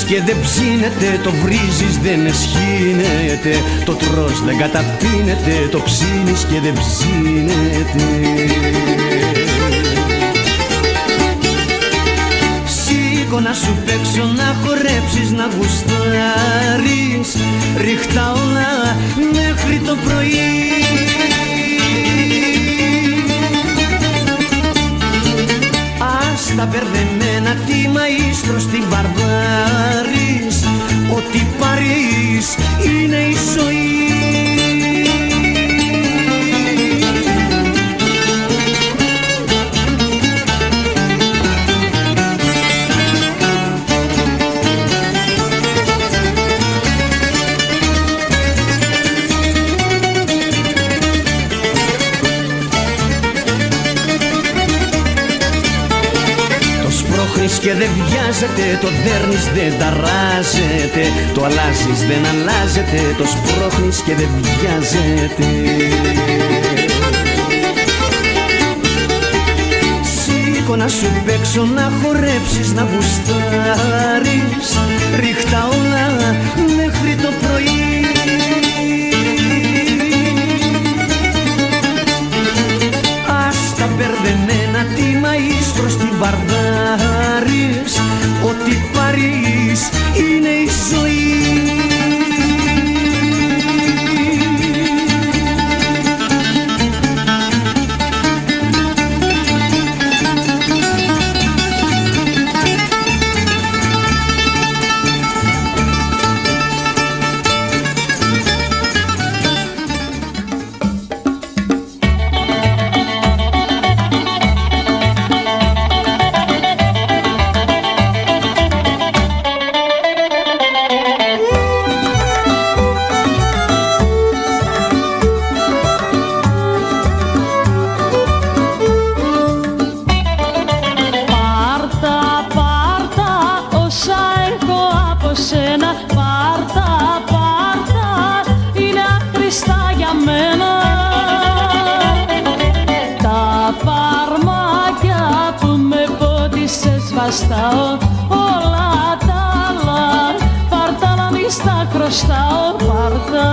Και δεν ψήνεται, το βρίζεις δεν εσχύνεται, το τρως δεν καταπίνεται, το ψήνεις και δεν ψήνεται. Σήκω να σου παίξω, να χορέψεις, να γουστάρεις, ρίχτα όλα μέχρι το πρωί. Ας τα μπερδεμένα τι μαΐστρος την βαρδάρεις, ό,τι πάρεις είναι η ζωή. Και δεν βιάζεται, το δέρνεις δεν ταράζεται, το αλλάζεις δεν αλλάζεται, το σπρώχνεις και δεν βιάζεται. Σήκω να σου παίξω, να χορέψεις, να γουστάρεις, ρίχτα όλα μέχρι το πρωί. Ας τα μπερδεμένα τι μαΐστρος την βαρδάρεις, ό,τι πάρεις είναι η ζωή. Όλα τα άλλα πάρτα να μη στα χρωστάω, πάρτα.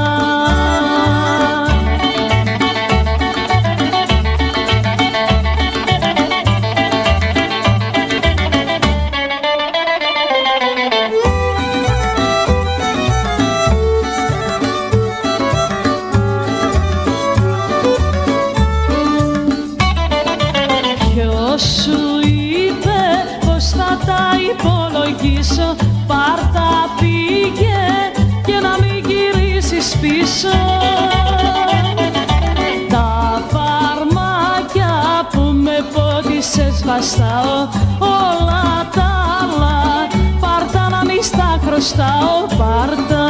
Πάρτα πήγε και να μην γυρίσεις πίσω. Τα φαρμάκια που με πότισες βαστάω, όλα τα άλλα πάρτα να μην στα χρωστάω, πάρτα.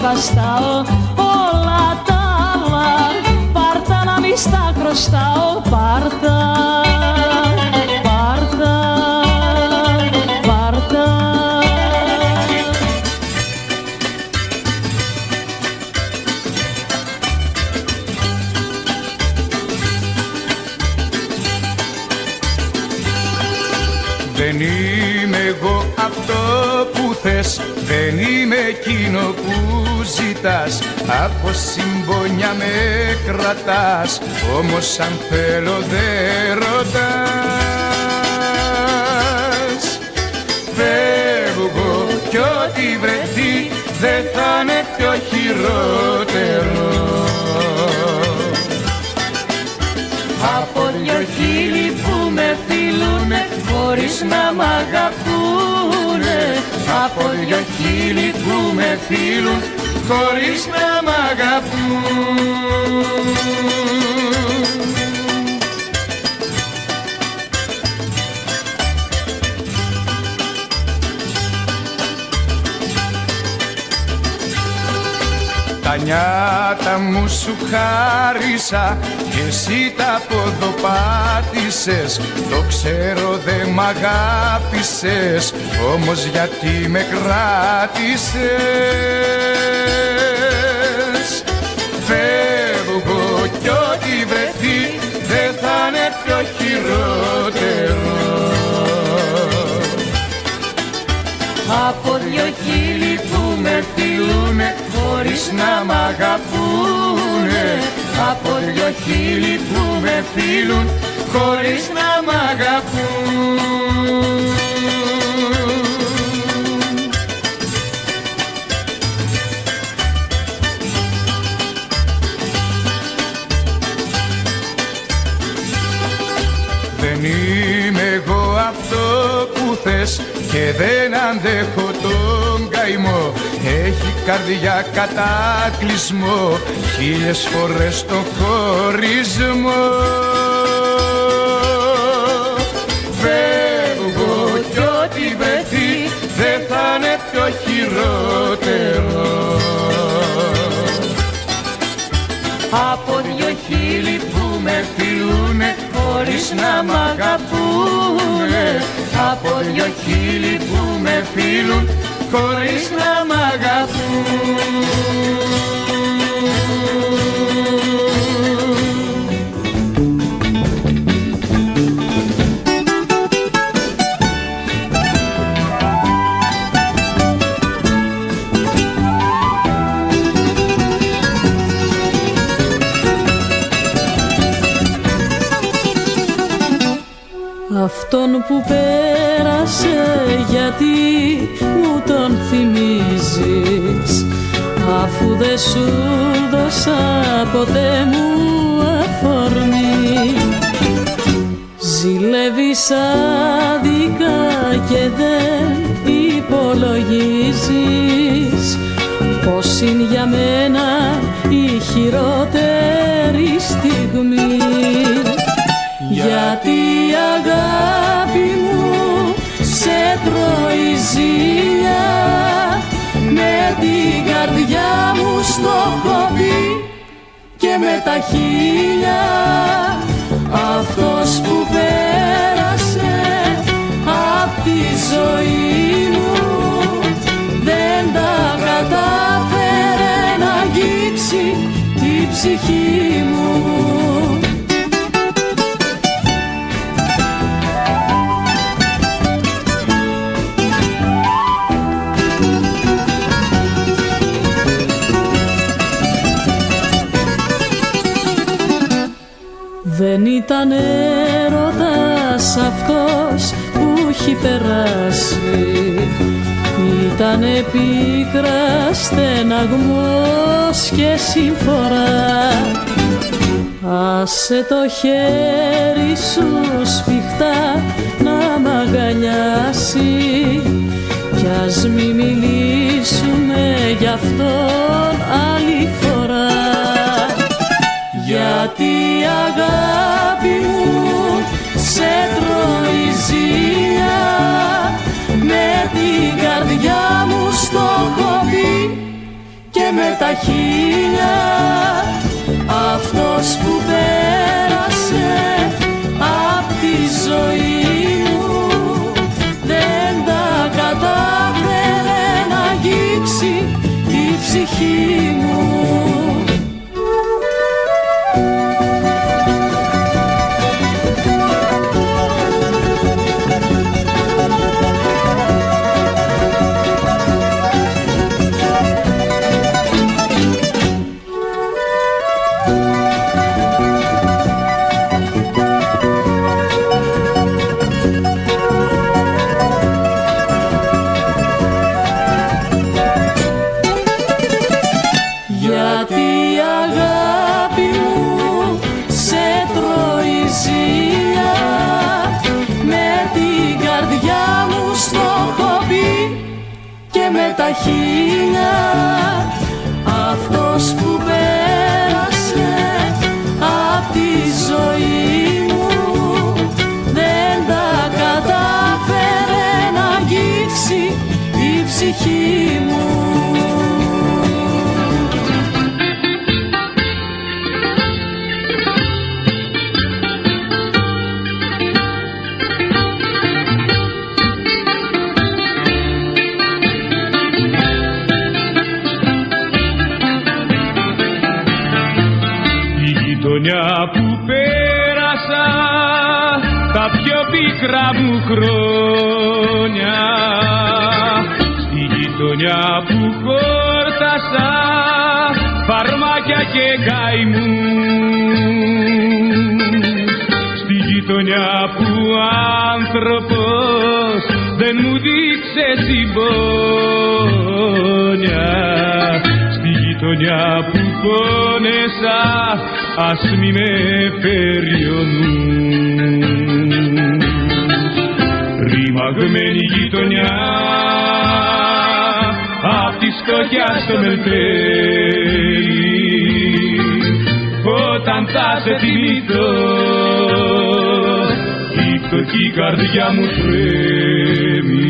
Βαστάω όλα τα άλλα, πάρτα να μη στα χρωστάω, πάρτα, πάρτα. είμαι εγώ αυτό που θες, δεν είμαι εκείνο που ζητάς. Από συμπονιά με κρατάς, όμως αν θέλω δεν ρωτάς. Φεύγω κι ό,τι βρεθεί δεν θα είναι πιο χειρότερο. Από δυο χείλη που με φιλούνε χωρίς να μ' αγαπούνε. Από δυο χείλη που με φίλουν χωρίς να μ' αγαπούν. Τα νιάτα μου σου χάρισα κι εσύ τα ποδοπάτησες. Το ξέρω δε μ' αγάπησες, όμως γιατί με κράτησες. Φεύγω κι ό,τι βρεθεί δεν θα είναι πιο χειρότερο. Από δυο χείλη που με φιλούνε χωρίς να μ' αγαπούνε. Από δυο χείλη που με φίλουν χωρίς να μ' αγαπούν. Δεν είμαι εγώ αυτό που θες και δεν αντέχω τον καημό. Έχει καρδιά κατάκλεισμό, 1000 φορές τον χωρισμό. Φεύγω κι ό,τι βρεθεί δεν θα είναι πιο χειρότερο. Από δυο χείλη που με φιλούνε χωρίς να μ' αγαπούνε. Από δυο χείλη που με φίλουν χωρίς να μ' αγαπούν. Αυτόν που πέρασε γιατί μου τον θυμίζεις, αφού δεν σου δώσα ποτέ μου αφορμή. Ζηλεύεις άδικα και δεν υπολογίζεις πως είναι για μένα η χειρότερη στιγμή. Γιατί η αγάπη μου σε τρώει ζήλια, με την καρδιά μου στο χωβί και με τα χείλια. Αυτός που πέρασε απ' τη ζωή μου δεν τα κατάφερε να αγγίξει την ψυχή μου. Δεν ήταν έρωτας αυτός που έχει περάσει, ήτανε πίκρα, στεναγμός και συμφορά. Άσε το χέρι σου σφιχτά να μ' αγκαλιάσει κι ας μη μιλήσουμε γι' αυτόν άλλη φορά. Γιατί η αγάπη μου σε τρώει ζήλια, με την καρδιά μου στο χωβί και με τα χείλια. Αυτός που πέρασε απ' τη ζωή μου δεν τα κατάφερε να αγγίξει την ψυχή μου. τα χείλια, αυτός που πέρασε απ' τη ζωή μου δεν τα κατάφερε να αγγίξει η ψυχή μου. Που πέρασα τα πιο πικρά μου χρόνια, στη γειτονιά που χόρτασα φαρμάκια και καημούς, στη γειτονιά που άνθρωπος δεν μου δείξε συμπόνια, στη γειτονιά που πόνεσα ας μη με φέρει ο νους. Ρημαγμένη γειτονιά απ' τη φτωχιά στο μελτέι, όταν θα σε θυμηθώ η φτωχή καρδιά μου τρέμει.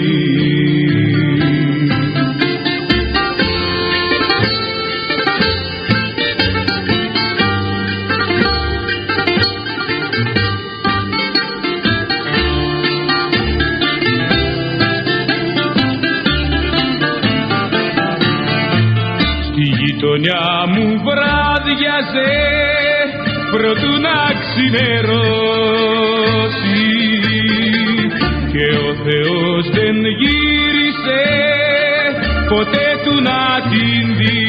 Η γειτονιά μου βράδιαζε προτού να ξημερώσει και ο Θεός δεν γύρισε ποτέ του να την δει.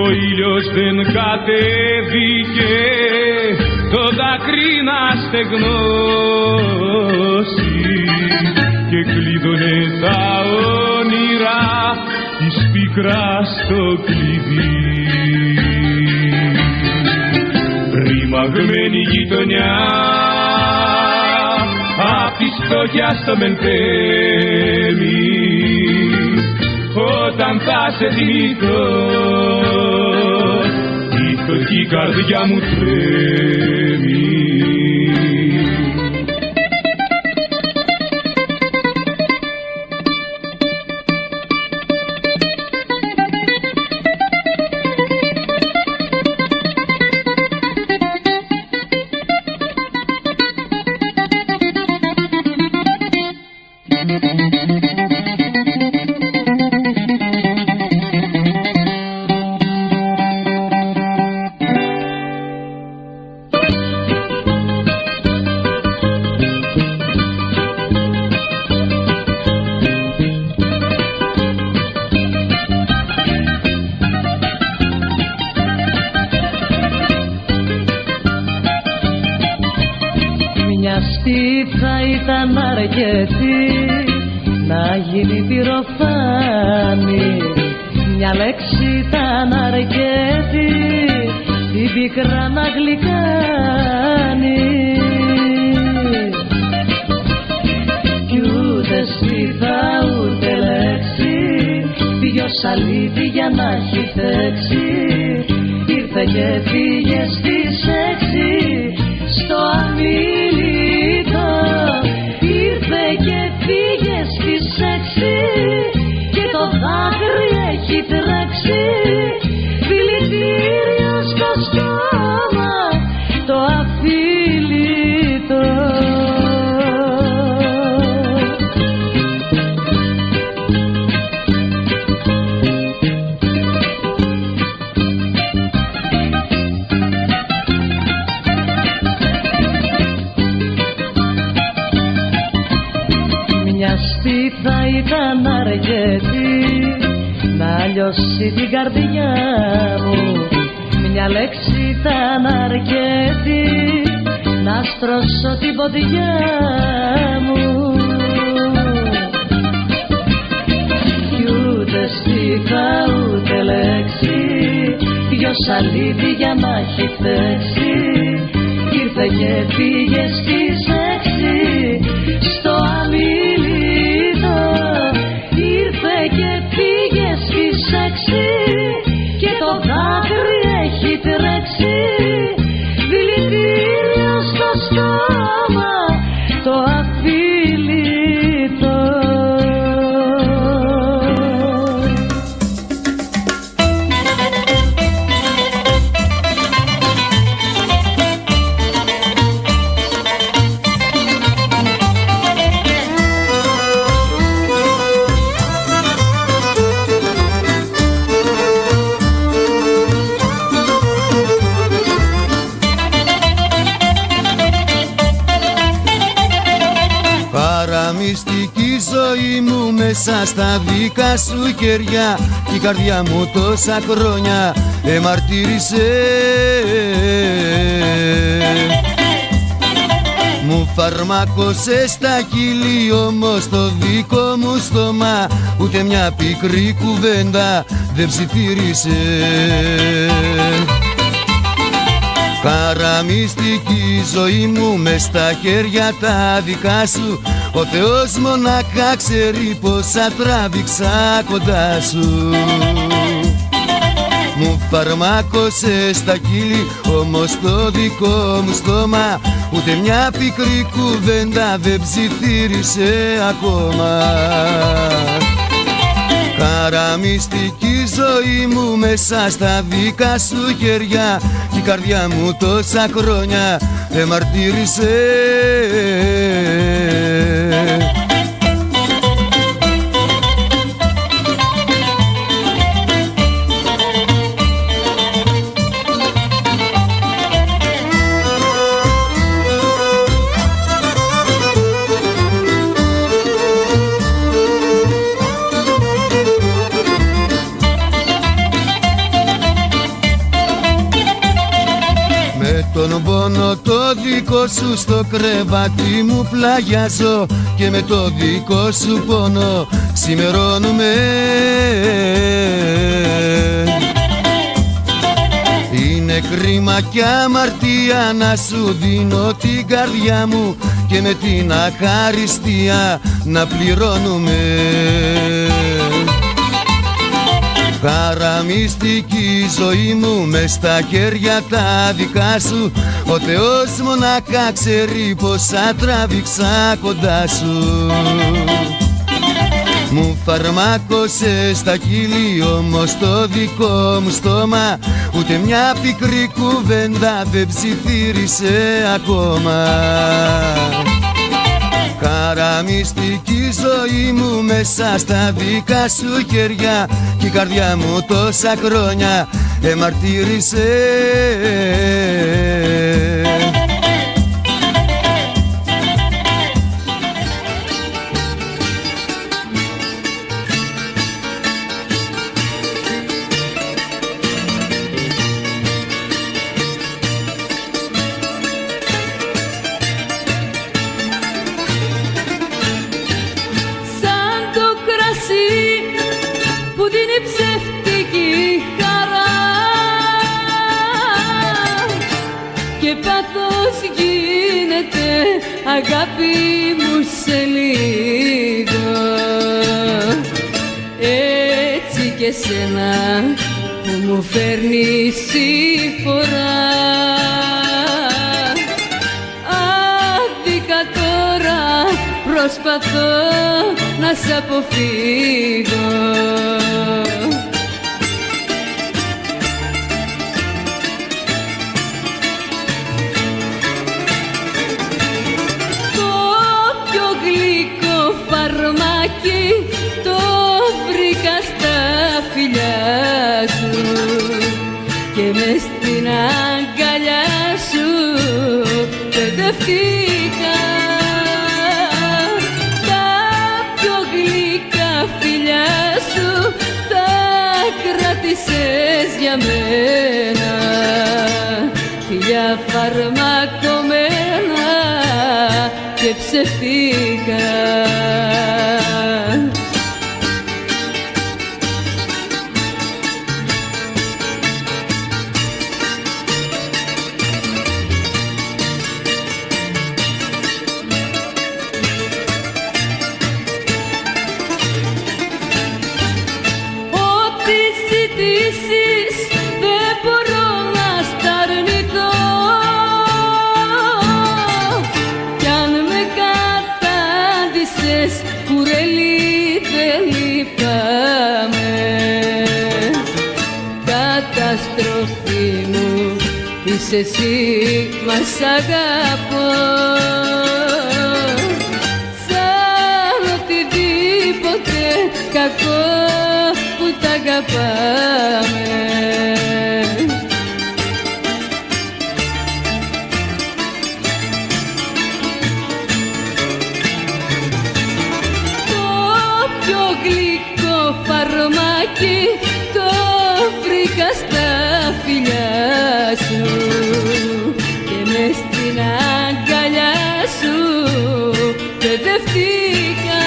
Ο ήλιος δεν κατέβηκε το δάκρυ να στεγνώσει και κλείδωνε τα όνειρα της πικράς στο κλειδί. Ρημαγμένη γειτονιά απ' τη φτωχιά στο μεντέμι, όταν θα σε θυμηθώ η φτωχή καρδιά μου τρέμει. Να γίνει πυροφάνη, μια λέξη ήταν αρκετή, την πικρά να γλυκάνει. Κι ούτε σπίθα ούτε λέξη, δυο σαλίδι για να έχει θέξει, ήρθε και πήγε στις 6 στο αμήλυτο. Ήρθε και πήγε στις 6 και το δάκρυ έχει τρέξει, δηλητήριο στο στόμα το αφίλητο. Θα ήταν αρκετή να λιώσει την καρδιά μου, μια λέξη ήταν αρκετή να στρώσω την ποδιά μου. Κι ούτε στίχα ούτε λέξη, δυο σαλίδι για να έχει θέξει, ήρθε και πήγε στις 6 στο αμήλυτο. μου μέσα στα δικά σου χέρια κι η καρδιά μου τόσα χρόνια εμαρτύρησε. Μου φαρμάκωσες τα χείλη, όμως το δικό μου στόμα ούτε μια πικρή κουβέντα δεν ψιθύρισε. Χαραμιστική ζωή μου μες στα χέρια τα δικά σου, ο Θεός μονάχα ξέρει πόσα τράβηξα κοντά σου. Μου φαρμάκωσες τα χείλη, όμως το δικό μου στόμα ούτε μια πικρή κουβέντα δεν ψιθύρισε ακόμα. Χαραμιστική ζωή μου μέσα στα δικά σου χέρια κι η καρδιά μου τόσα χρόνια εμαρτύρησε. Τον πόνο το δικό σου στο κρεβάτι μου πλαγιάζω και με το δικό σου πόνο ξημερώνουμε. Είναι κρίμα κι αμαρτία να σου δίνω την καρδιά μου και με την αχαριστία να πληρώνουμε. Χαραμιστική ζωή μου μες στα χέρια τα δικά σου, ο Θεός μονάχα ξέρει πόσα τράβηξα κοντά σου. Μου φαρμάκωσες τα χείλη, όμως το δικό μου στόμα ούτε μια πικρή κουβέντα δεν ψιθύρισε ακόμα. Χαραμιστική ζωή μου μέσα στα δικά σου χέρια κι η καρδιά μου τόσα χρόνια εμαρτύρησε. Αγάπη μου σε λίγο, έτσι και σένα που μου φέρνει συμφορά. Άδικα τώρα προσπαθώ να σ' αποφύγω. Το βρήκα στα φιλιά σου και μες στην αγκαλιά σου παιδευτήκα. Τα πιο γλυκά φιλιά σου τα κράτησες για μένα, φιλιά φαρμακωμένα και ψευτικά. Κουρέλι δεν λυπάμαι, καταστροφή μου είσαι εσύ, μα σ' αγαπώ. Σαν οτιδήποτε κακό που τα αγαπάμε. πιο γλυκό φαρμάκι το βρήκα στα φιλιά σου και μες στην αγκαλιά σου παιδευτήκα.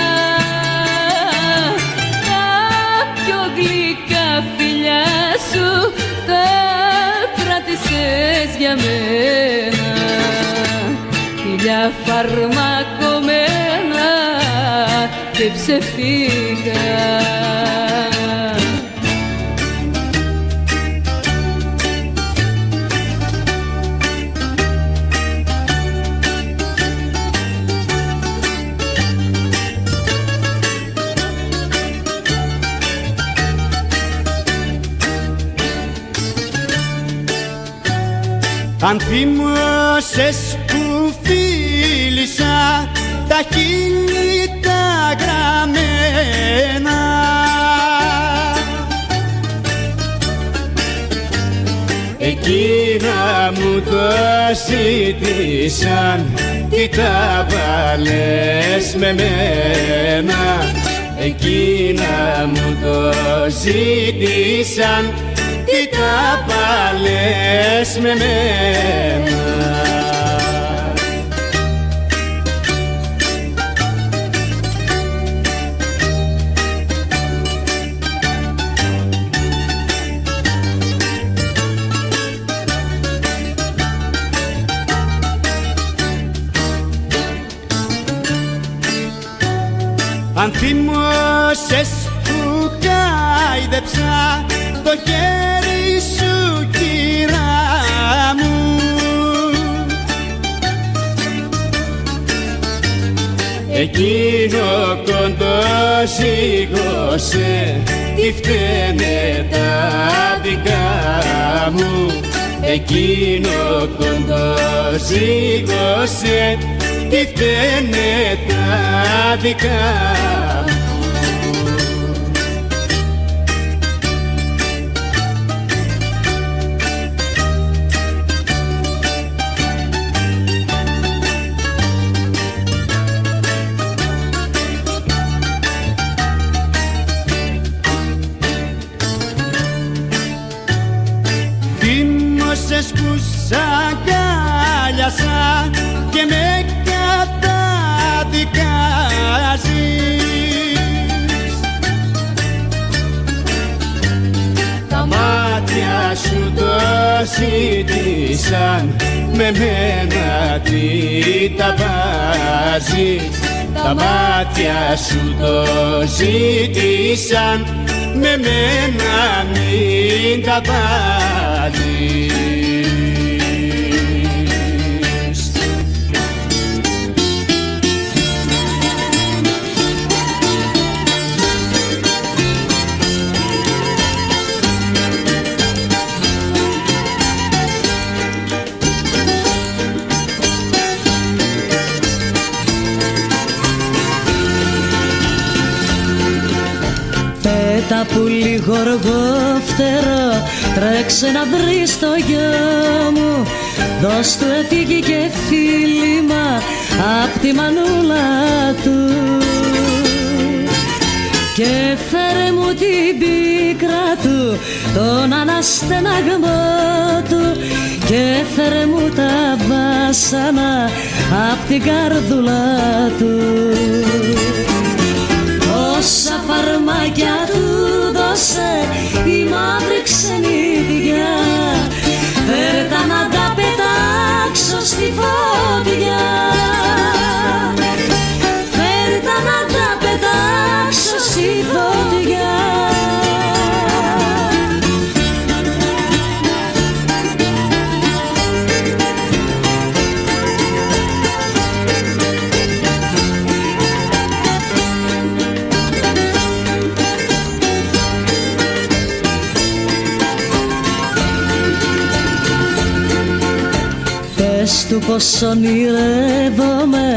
Τα πιο γλυκά φιλιά σου τα κράτησες για μένα, φιλιά φαρμακωμένα και ψευτικά. Αν θυμώσες που φίλησα τα χείλη τα γραμμένα, εκείνα μου το ζήτησαν, τι τα βάλες με μένα. Εκείνα μου το ζήτησαν, τι τα πάλες με μένα. Αν θυμώσες που χάιδεψα το χέρι σου, κυρά μου, εκείνο κοντοζύγωσε, τι φταίνε τα δικά μου. Εκείνο κοντοζύγωσε, τι φταίνε τα δικά μου. Θύμωσες που σ' αγκάλιασα και με καταδικάζεις. Τα μάτια σου το ζήτησαν, με μένα τι τα βάζεις. Τα μάτια σου το ζήτησαν, με μένα μην τα βάζεις. Τα πουλί γοργόφτερο, τρέξε να βρεις το γιο μου. Δώσ' του έφυγη και φίλημα απ' τη μανούλα του. Και φέρε μου την πίκρα του, τον αναστεναγμό του. Και φέρε μου τα βάσανα απ' την καρδούλα του. Όσα φαρμάκια του δώσε η μαύρη ξενίδια, φέρε τα να τα πετάξω στη φωτιά. Φέρε τα να τα πετάξω στη φωτιά. Του πως ονειρεύομαι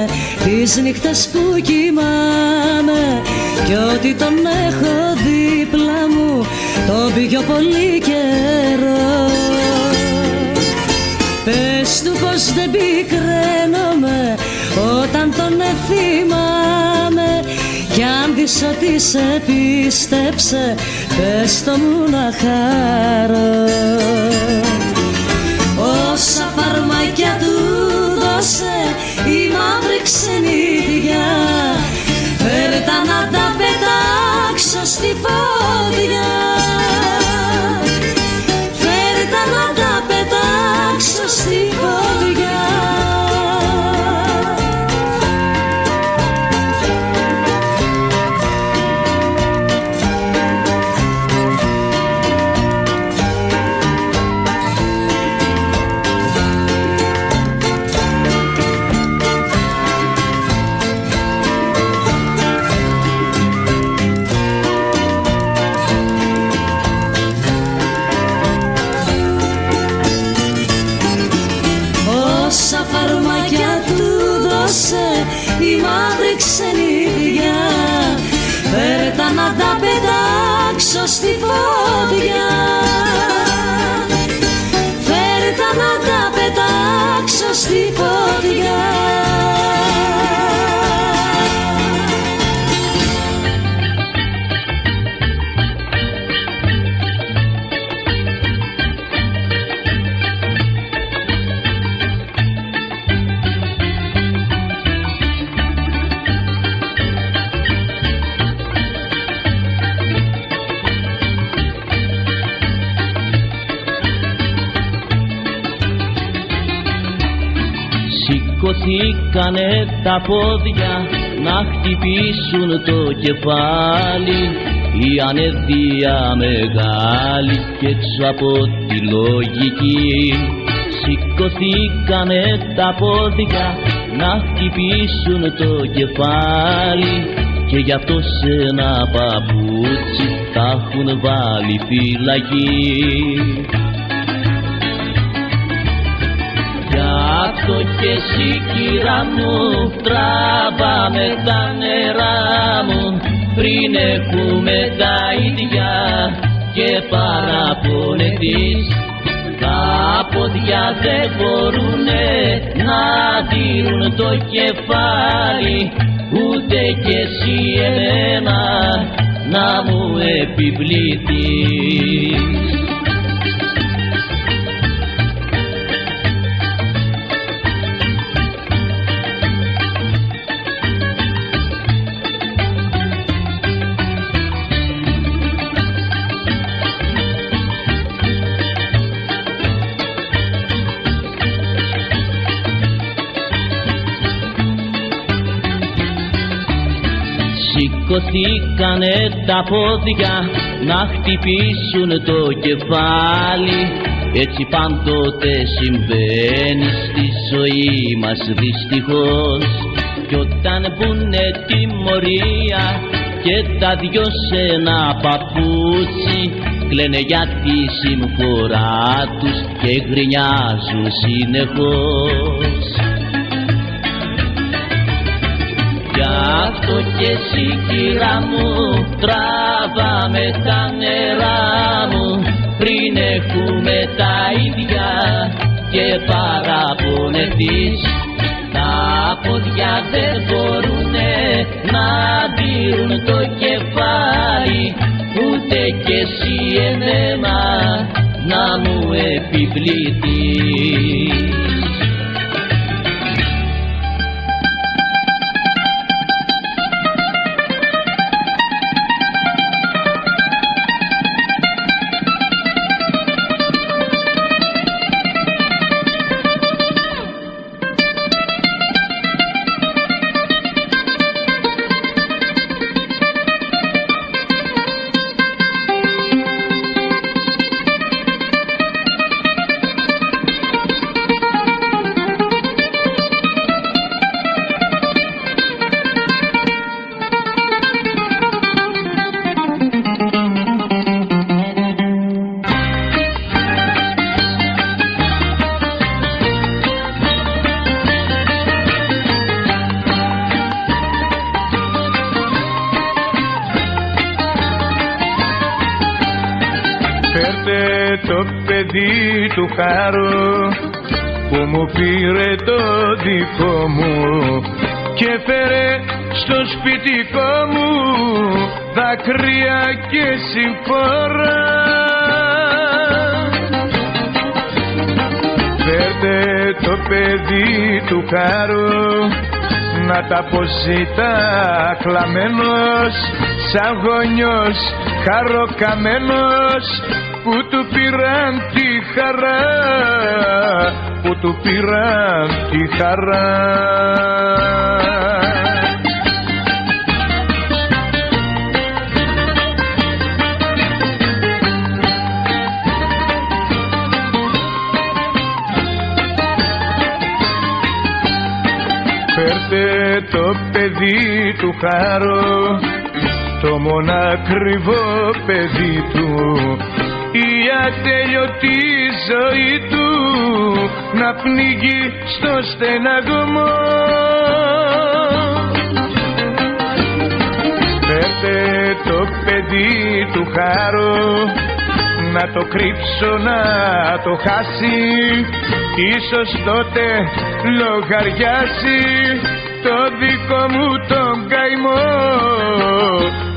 τις νύχτες που κοιμάμαι, κι ότι τον έχω δίπλα μου τον πιο πολύ καιρό. Πες του πως δεν πικραίνομαι όταν τον θυμάμαι, κι αν ρωτήσω τι σε πίστεψε, πες το μου να χαρώ. Όσα φαρμακιά του δώσε η μαύρη ξενίδια, φέρε τα να τα πετάξω στη φωτιά. Φέρε τα να τα πετάξω στη φωτιά. Η μαύρη ξενίδια, φέρε τα να τα πετάξω στη φωτιά. Φέρε τα να τα πετάξω στη φωτιά. Σηκωθήκανε τα πόδια να χτυπήσουν το κεφάλι, η ανεδία μεγάλη κι έξω από τη λογική. Σηκωθήκανε τα πόδια να χτυπήσουν το κεφάλι, και γι' αυτό σε ένα παπούτσι τα έχουν βάλει φυλακή. Αυτό και εσύ κυρά μου, τράβαμε τα νερά μου, πριν έχουμε τα ίδια και παραπονεθείς. Τα πόδια δεν μπορούνε να δίνουν το κεφάλι, ούτε κι εσύ εμένα να μου επιβληθείς. Σηκωθήκανε τα πόδια να χτυπήσουν το κεφάλι, έτσι πάντοτε συμβαίνει στη ζωή μας δυστυχώς. Κι όταν μπουνε τιμωρία και τα δυο σε ένα παπούτσι, κλαίνε για τη συμφορά τους και γκρινιάζουν συνεχώς. Αυτό κι εσύ κυρά μου, τράβαμε τα νερά μου, πριν έχουμε τα ίδια και παραπονεθείς. Τα πόδια δεν μπορούνε να δίνουν το κεφάλι, ούτε κι εσύ εμένα να μου επιβληθείς. το παιδί του χάρου που μου πήρε το δικό μου και φέρε στο σπιτικό μου δάκρυα και συμφόρα. Φέρτε το παιδί του χάρου να τα αποζητά κλαμμένος, σαν γονιός χαροκαμένος που του πήραν τη χαρά, που του πήραν τη χαρά. Φέρτε το παιδί του χάρου, το μονακριβό παιδί του, η ατέλειωτη ζωή του να πνίγει στο στεναγμό. Φέρτε το παιδί του χάρου, να το κρύψω, να το χάσει, ίσως τότε λογαριάσει το δικό μου τον καημό,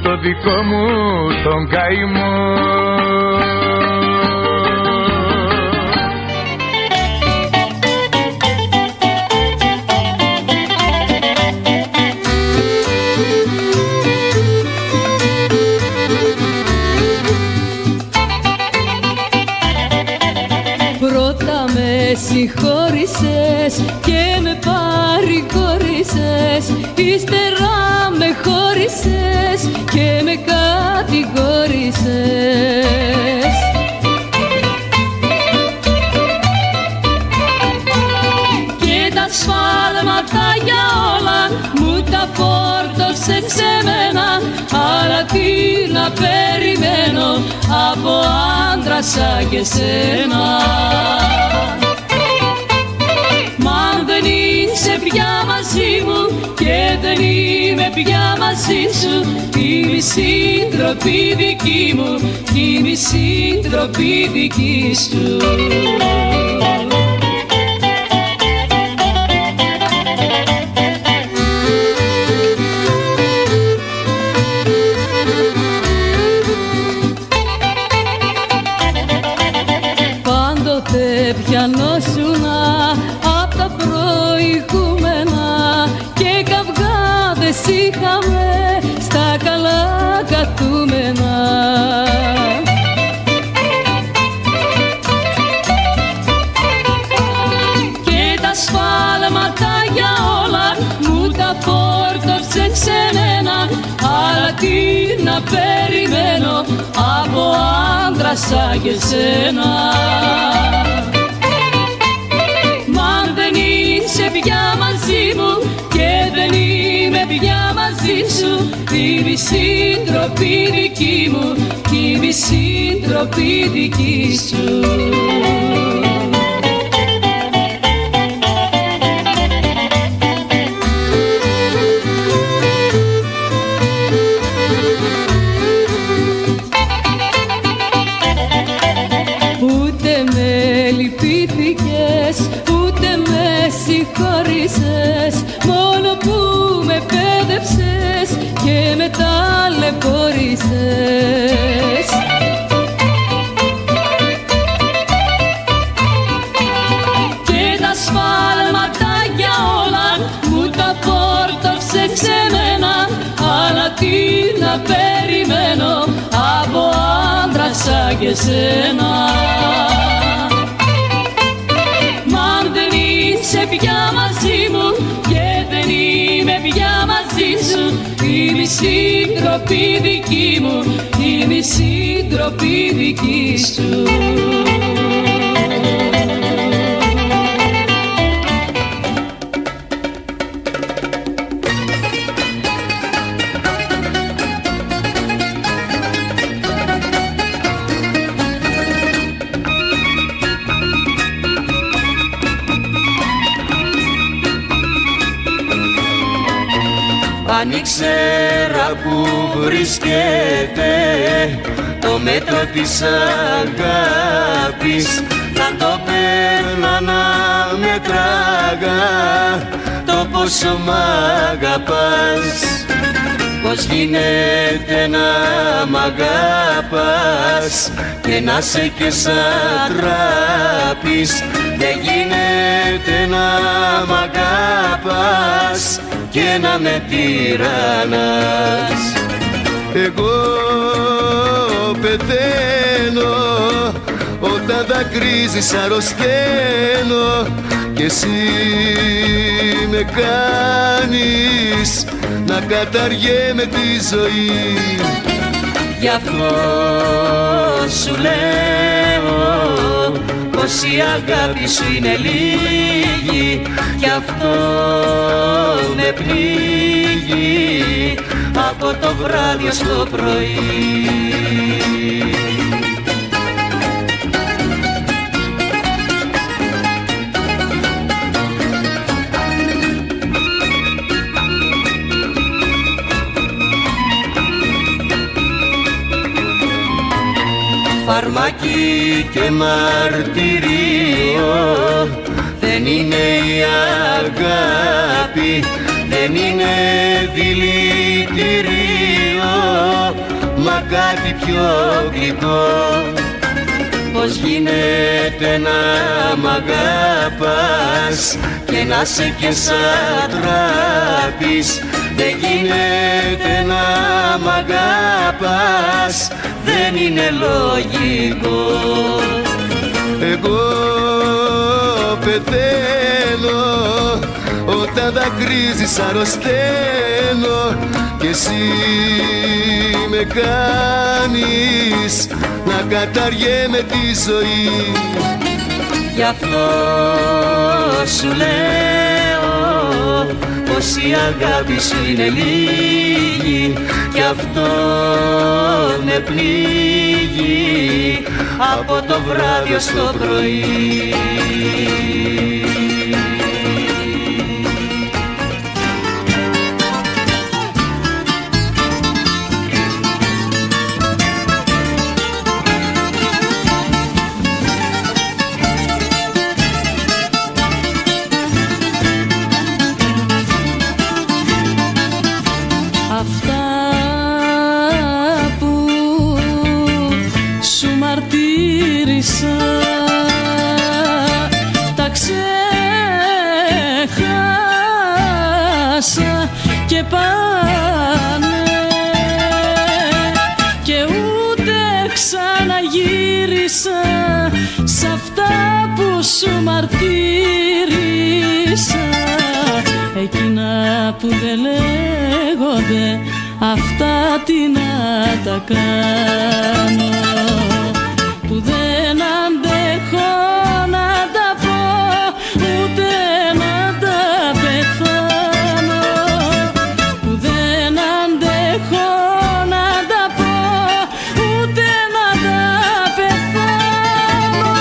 το δικό μου τον καημό. Συγχώρησες και με παρηγόρησες, ύστερα με χώρισες και με κατηγόρησες. Και τα σφάλματα για όλα μου τα φόρτωσες σε μένα, αλλά τι να περιμένω από άντρα σαν και σένα. Πια μαζί μου και δεν είμαι πια μαζί σου, είμαι σύντροπη δική μου, είμαι σύντροπη δική σου. Πάντοτε πιανόσουνα απ' τα προηγούμενα και καυγάδες είχαμε στα καλά κατούμενα. Και τα σφάλματα για όλα μου τα φόρτωσες σε μένα, αλλά τι να περιμένω από άντρα σαν και σένα. Πια μαζί μου και δεν είμαι πια μαζί σου, είμαι σύντροπη δική μου, είμαι σύντροπη δική σου. Ούτε με λυπήθηκες, ούτε με συγχωρήσες, μόνο που με πέδεψες και με ταλαιπωρήσες. Και τα σφάλματα για όλα μου τα φόρτωσες σε μένα, αλλά τι να περιμένω από άντρα σαν και σένα. Πια μαζί μου και δεν είμαι πια μαζί σου, είμαι σύντροπη δική μου, είμαι σύντροπη δική σου. Αν ήξερα που βρίσκεται το το μέτρο της αγάπης θα το παίρνα να μετράγα το πόσο μ' αγαπάς. Πώς γίνεται να μ' αγαπάς και να σε και σαν τράπης. Δεν γίνεται να μ' αγαπάς και να με τυραννάς. Εγώ πεθαίνω όταν δακρύζεις αρρωσταίνω και εσύ με κάνεις να καταργέμαι τη ζωή. Γι' αυτό σου λέω πως η αγάπη σου είναι λίγη κι αυτό με πνίγει από το βράδυ ως το πρωί. Φαρμάκι και μαρτυρίο δεν είναι η αγάπη, δεν είναι δηλητηρίο, μα κάτι πιο γλυκό. Πώς γίνεται να μ' αγαπάς και να σε και σαν τράπης. Δεν γίνεται να μ' αγαπάς, δεν είναι λογικό. Εγώ πεθαίνω όταν δακρύζεις αρρωσταίνω και εσύ με κάνεις να καταργέμαι τη ζωή. Γι' αυτό σου λέω πως η αγάπη σου είναι λίγη κι αυτό με πνίγει από το βράδυ ως το πρωί. Τα ξέχασα και πάνε και ούτε ξαναγύρισα σ' αυτά που σου μαρτύρησα. Εκείνα που δεν λέγονται αυτά τι να τα κάνω, που δεν αντέχω να τα πω ούτε να τα πεθάνω, που δεν αντέχω να τα πω ούτε να τα πεθάνω.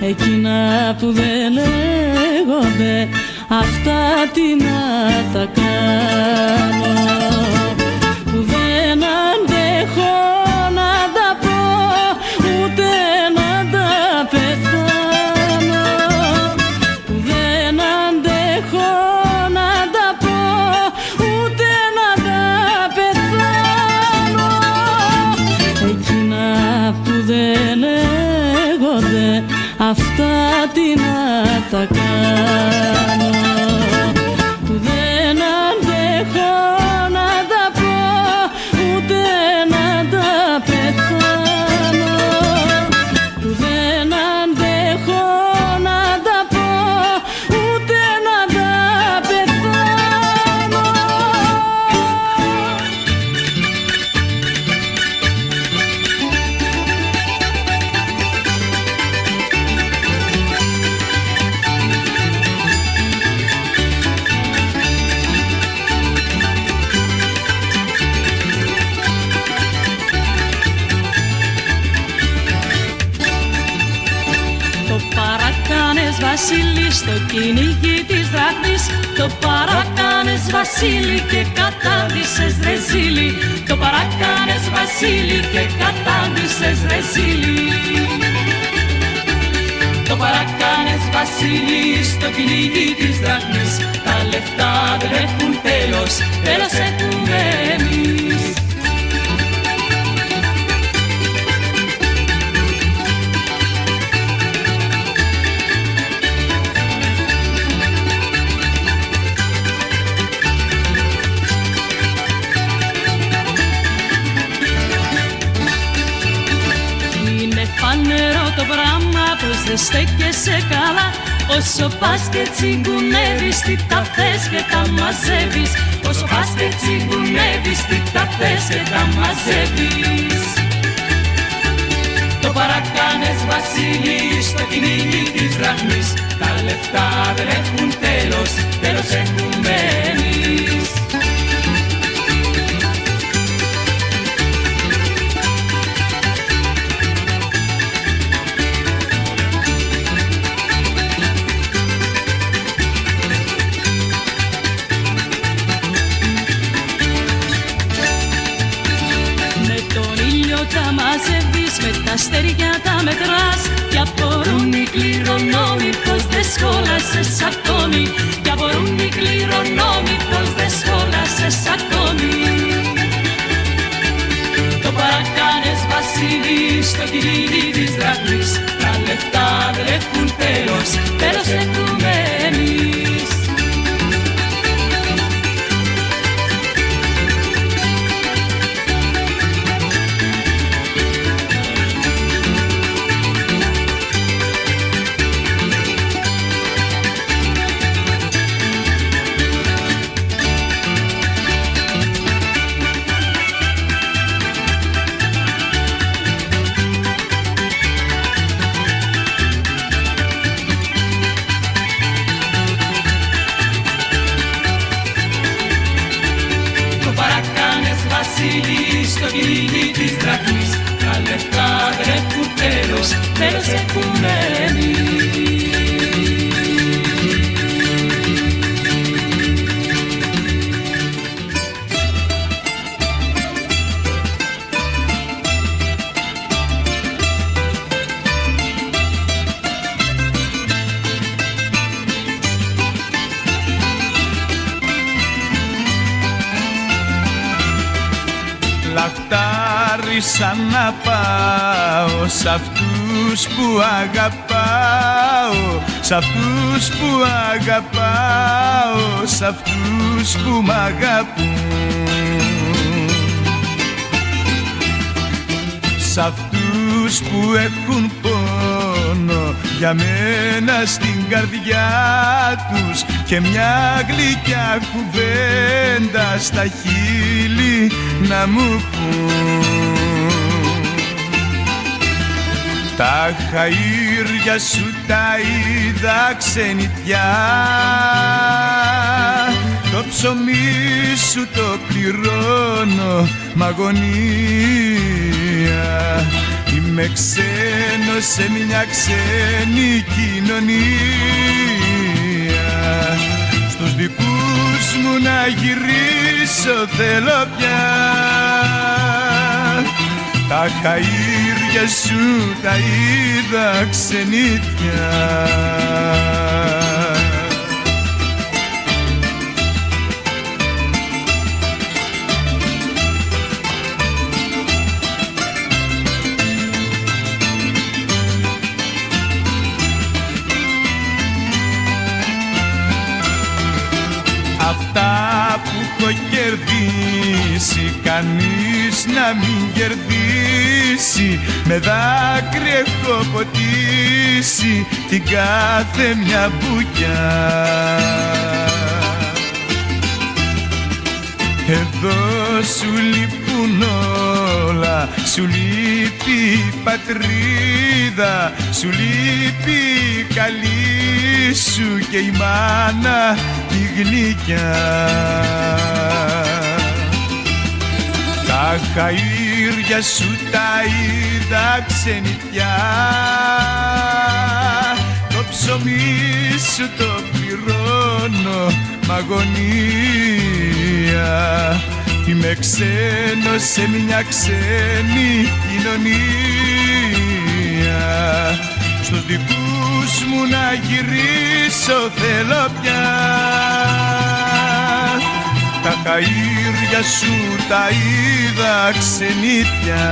Εκείνα που δεν λέγονται αυτά τι να τα κάνω, που δεν αντέχω να τα πω ούτε να τα πεθάνω, που δεν αντέχω να τα πω ούτε να τα πεθάνω. Εκείνα που δεν λέγονται αυτά τι να τα κάνω, που δεν αντέχω να τα πω ούτε να τα πεθάνω. Βασίλη στο κυνήγι της δραχμής. Το παράκανες Βασίλη και κατάντησες ρε ζήλι. Το παράκανες Βασίλη και κατάντησες ρε ζήλι. Το παράκανες Βασίλη στο κυνήγι της δραχμής. Τα λεφτά δεν έχουν τέλος, τέλος έχουμε εμείς. Φανερό το πράγμα πως δεν στέκεσαι καλά. Όσο πας και τσιγκουνεύεις, τι τα θες και τα μαζεύεις. Όσο πας και τσιγκουνεύεις, τι τα θες και τα μαζεύεις. Το παράκανες Βασίλη στο κυνήγι της δραχμής. Τα λεφτά δεν έχουν τέλος, τέλος έχουμε εμείς. Τα μαζεύεις, με τα αστέρια τα μετράς. Κι απορούν οι κληρονόμοι πως δεν σχόλασες ακόμη. Κι απορούν οι κληρονόμοι πως δεν σχόλασες ακόμη. Το παράκανες Βασίλη στο κυνήγι της δραχμής. Τα λεφτά δεν έχουν τέλος, τέλος έχουμε εμείς. Στο κυνήγι της δραχμής. Τα λεφτά δεν έχουν τέλος, τέλος έχουμε εμείς. Λαχτάρισα να πάω σ' αυτούς που αγαπάω, σ' αυτούς που αγαπάω, σ' αυτούς που μ' αγαπούν, σ' αυτούς που έχουν πόνο για μένα στην καρδιά τους και μια γλυκιά κουβέντα στα χείλη να μου πουν. Τα χαΐρια σου τα είδα ξενιτιά, το ψωμί σου το πληρώνω μ' αγωνία. Είμαι ξένος σε μια ξένη κοινωνία. Στους δικούς μου να γυρίσω θέλω πια. Τα χαΐρια σου τα είδα ξενίτια. Αυτά που έχω κερδίσει κανείς να μην κερδίσει. Με δάκρυ έχω ποτίσει την κάθε μια μπουκιά. Εδώ σου λείπουν όλα, σου λείπει η πατρίδα, σου λείπει η καλή σου και η μάνα τη γλυκιά. Τα χαΐρια σου τα είδα ξενιτιά, το ψωμί σου το πληρώνω μ' αγωνία. Είμαι ξένος σε μια ξένη κοινωνία. Στους δικούς μου να γυρίσω θέλω πια. Τα χαΐρια σου τα είδα ξενίτια.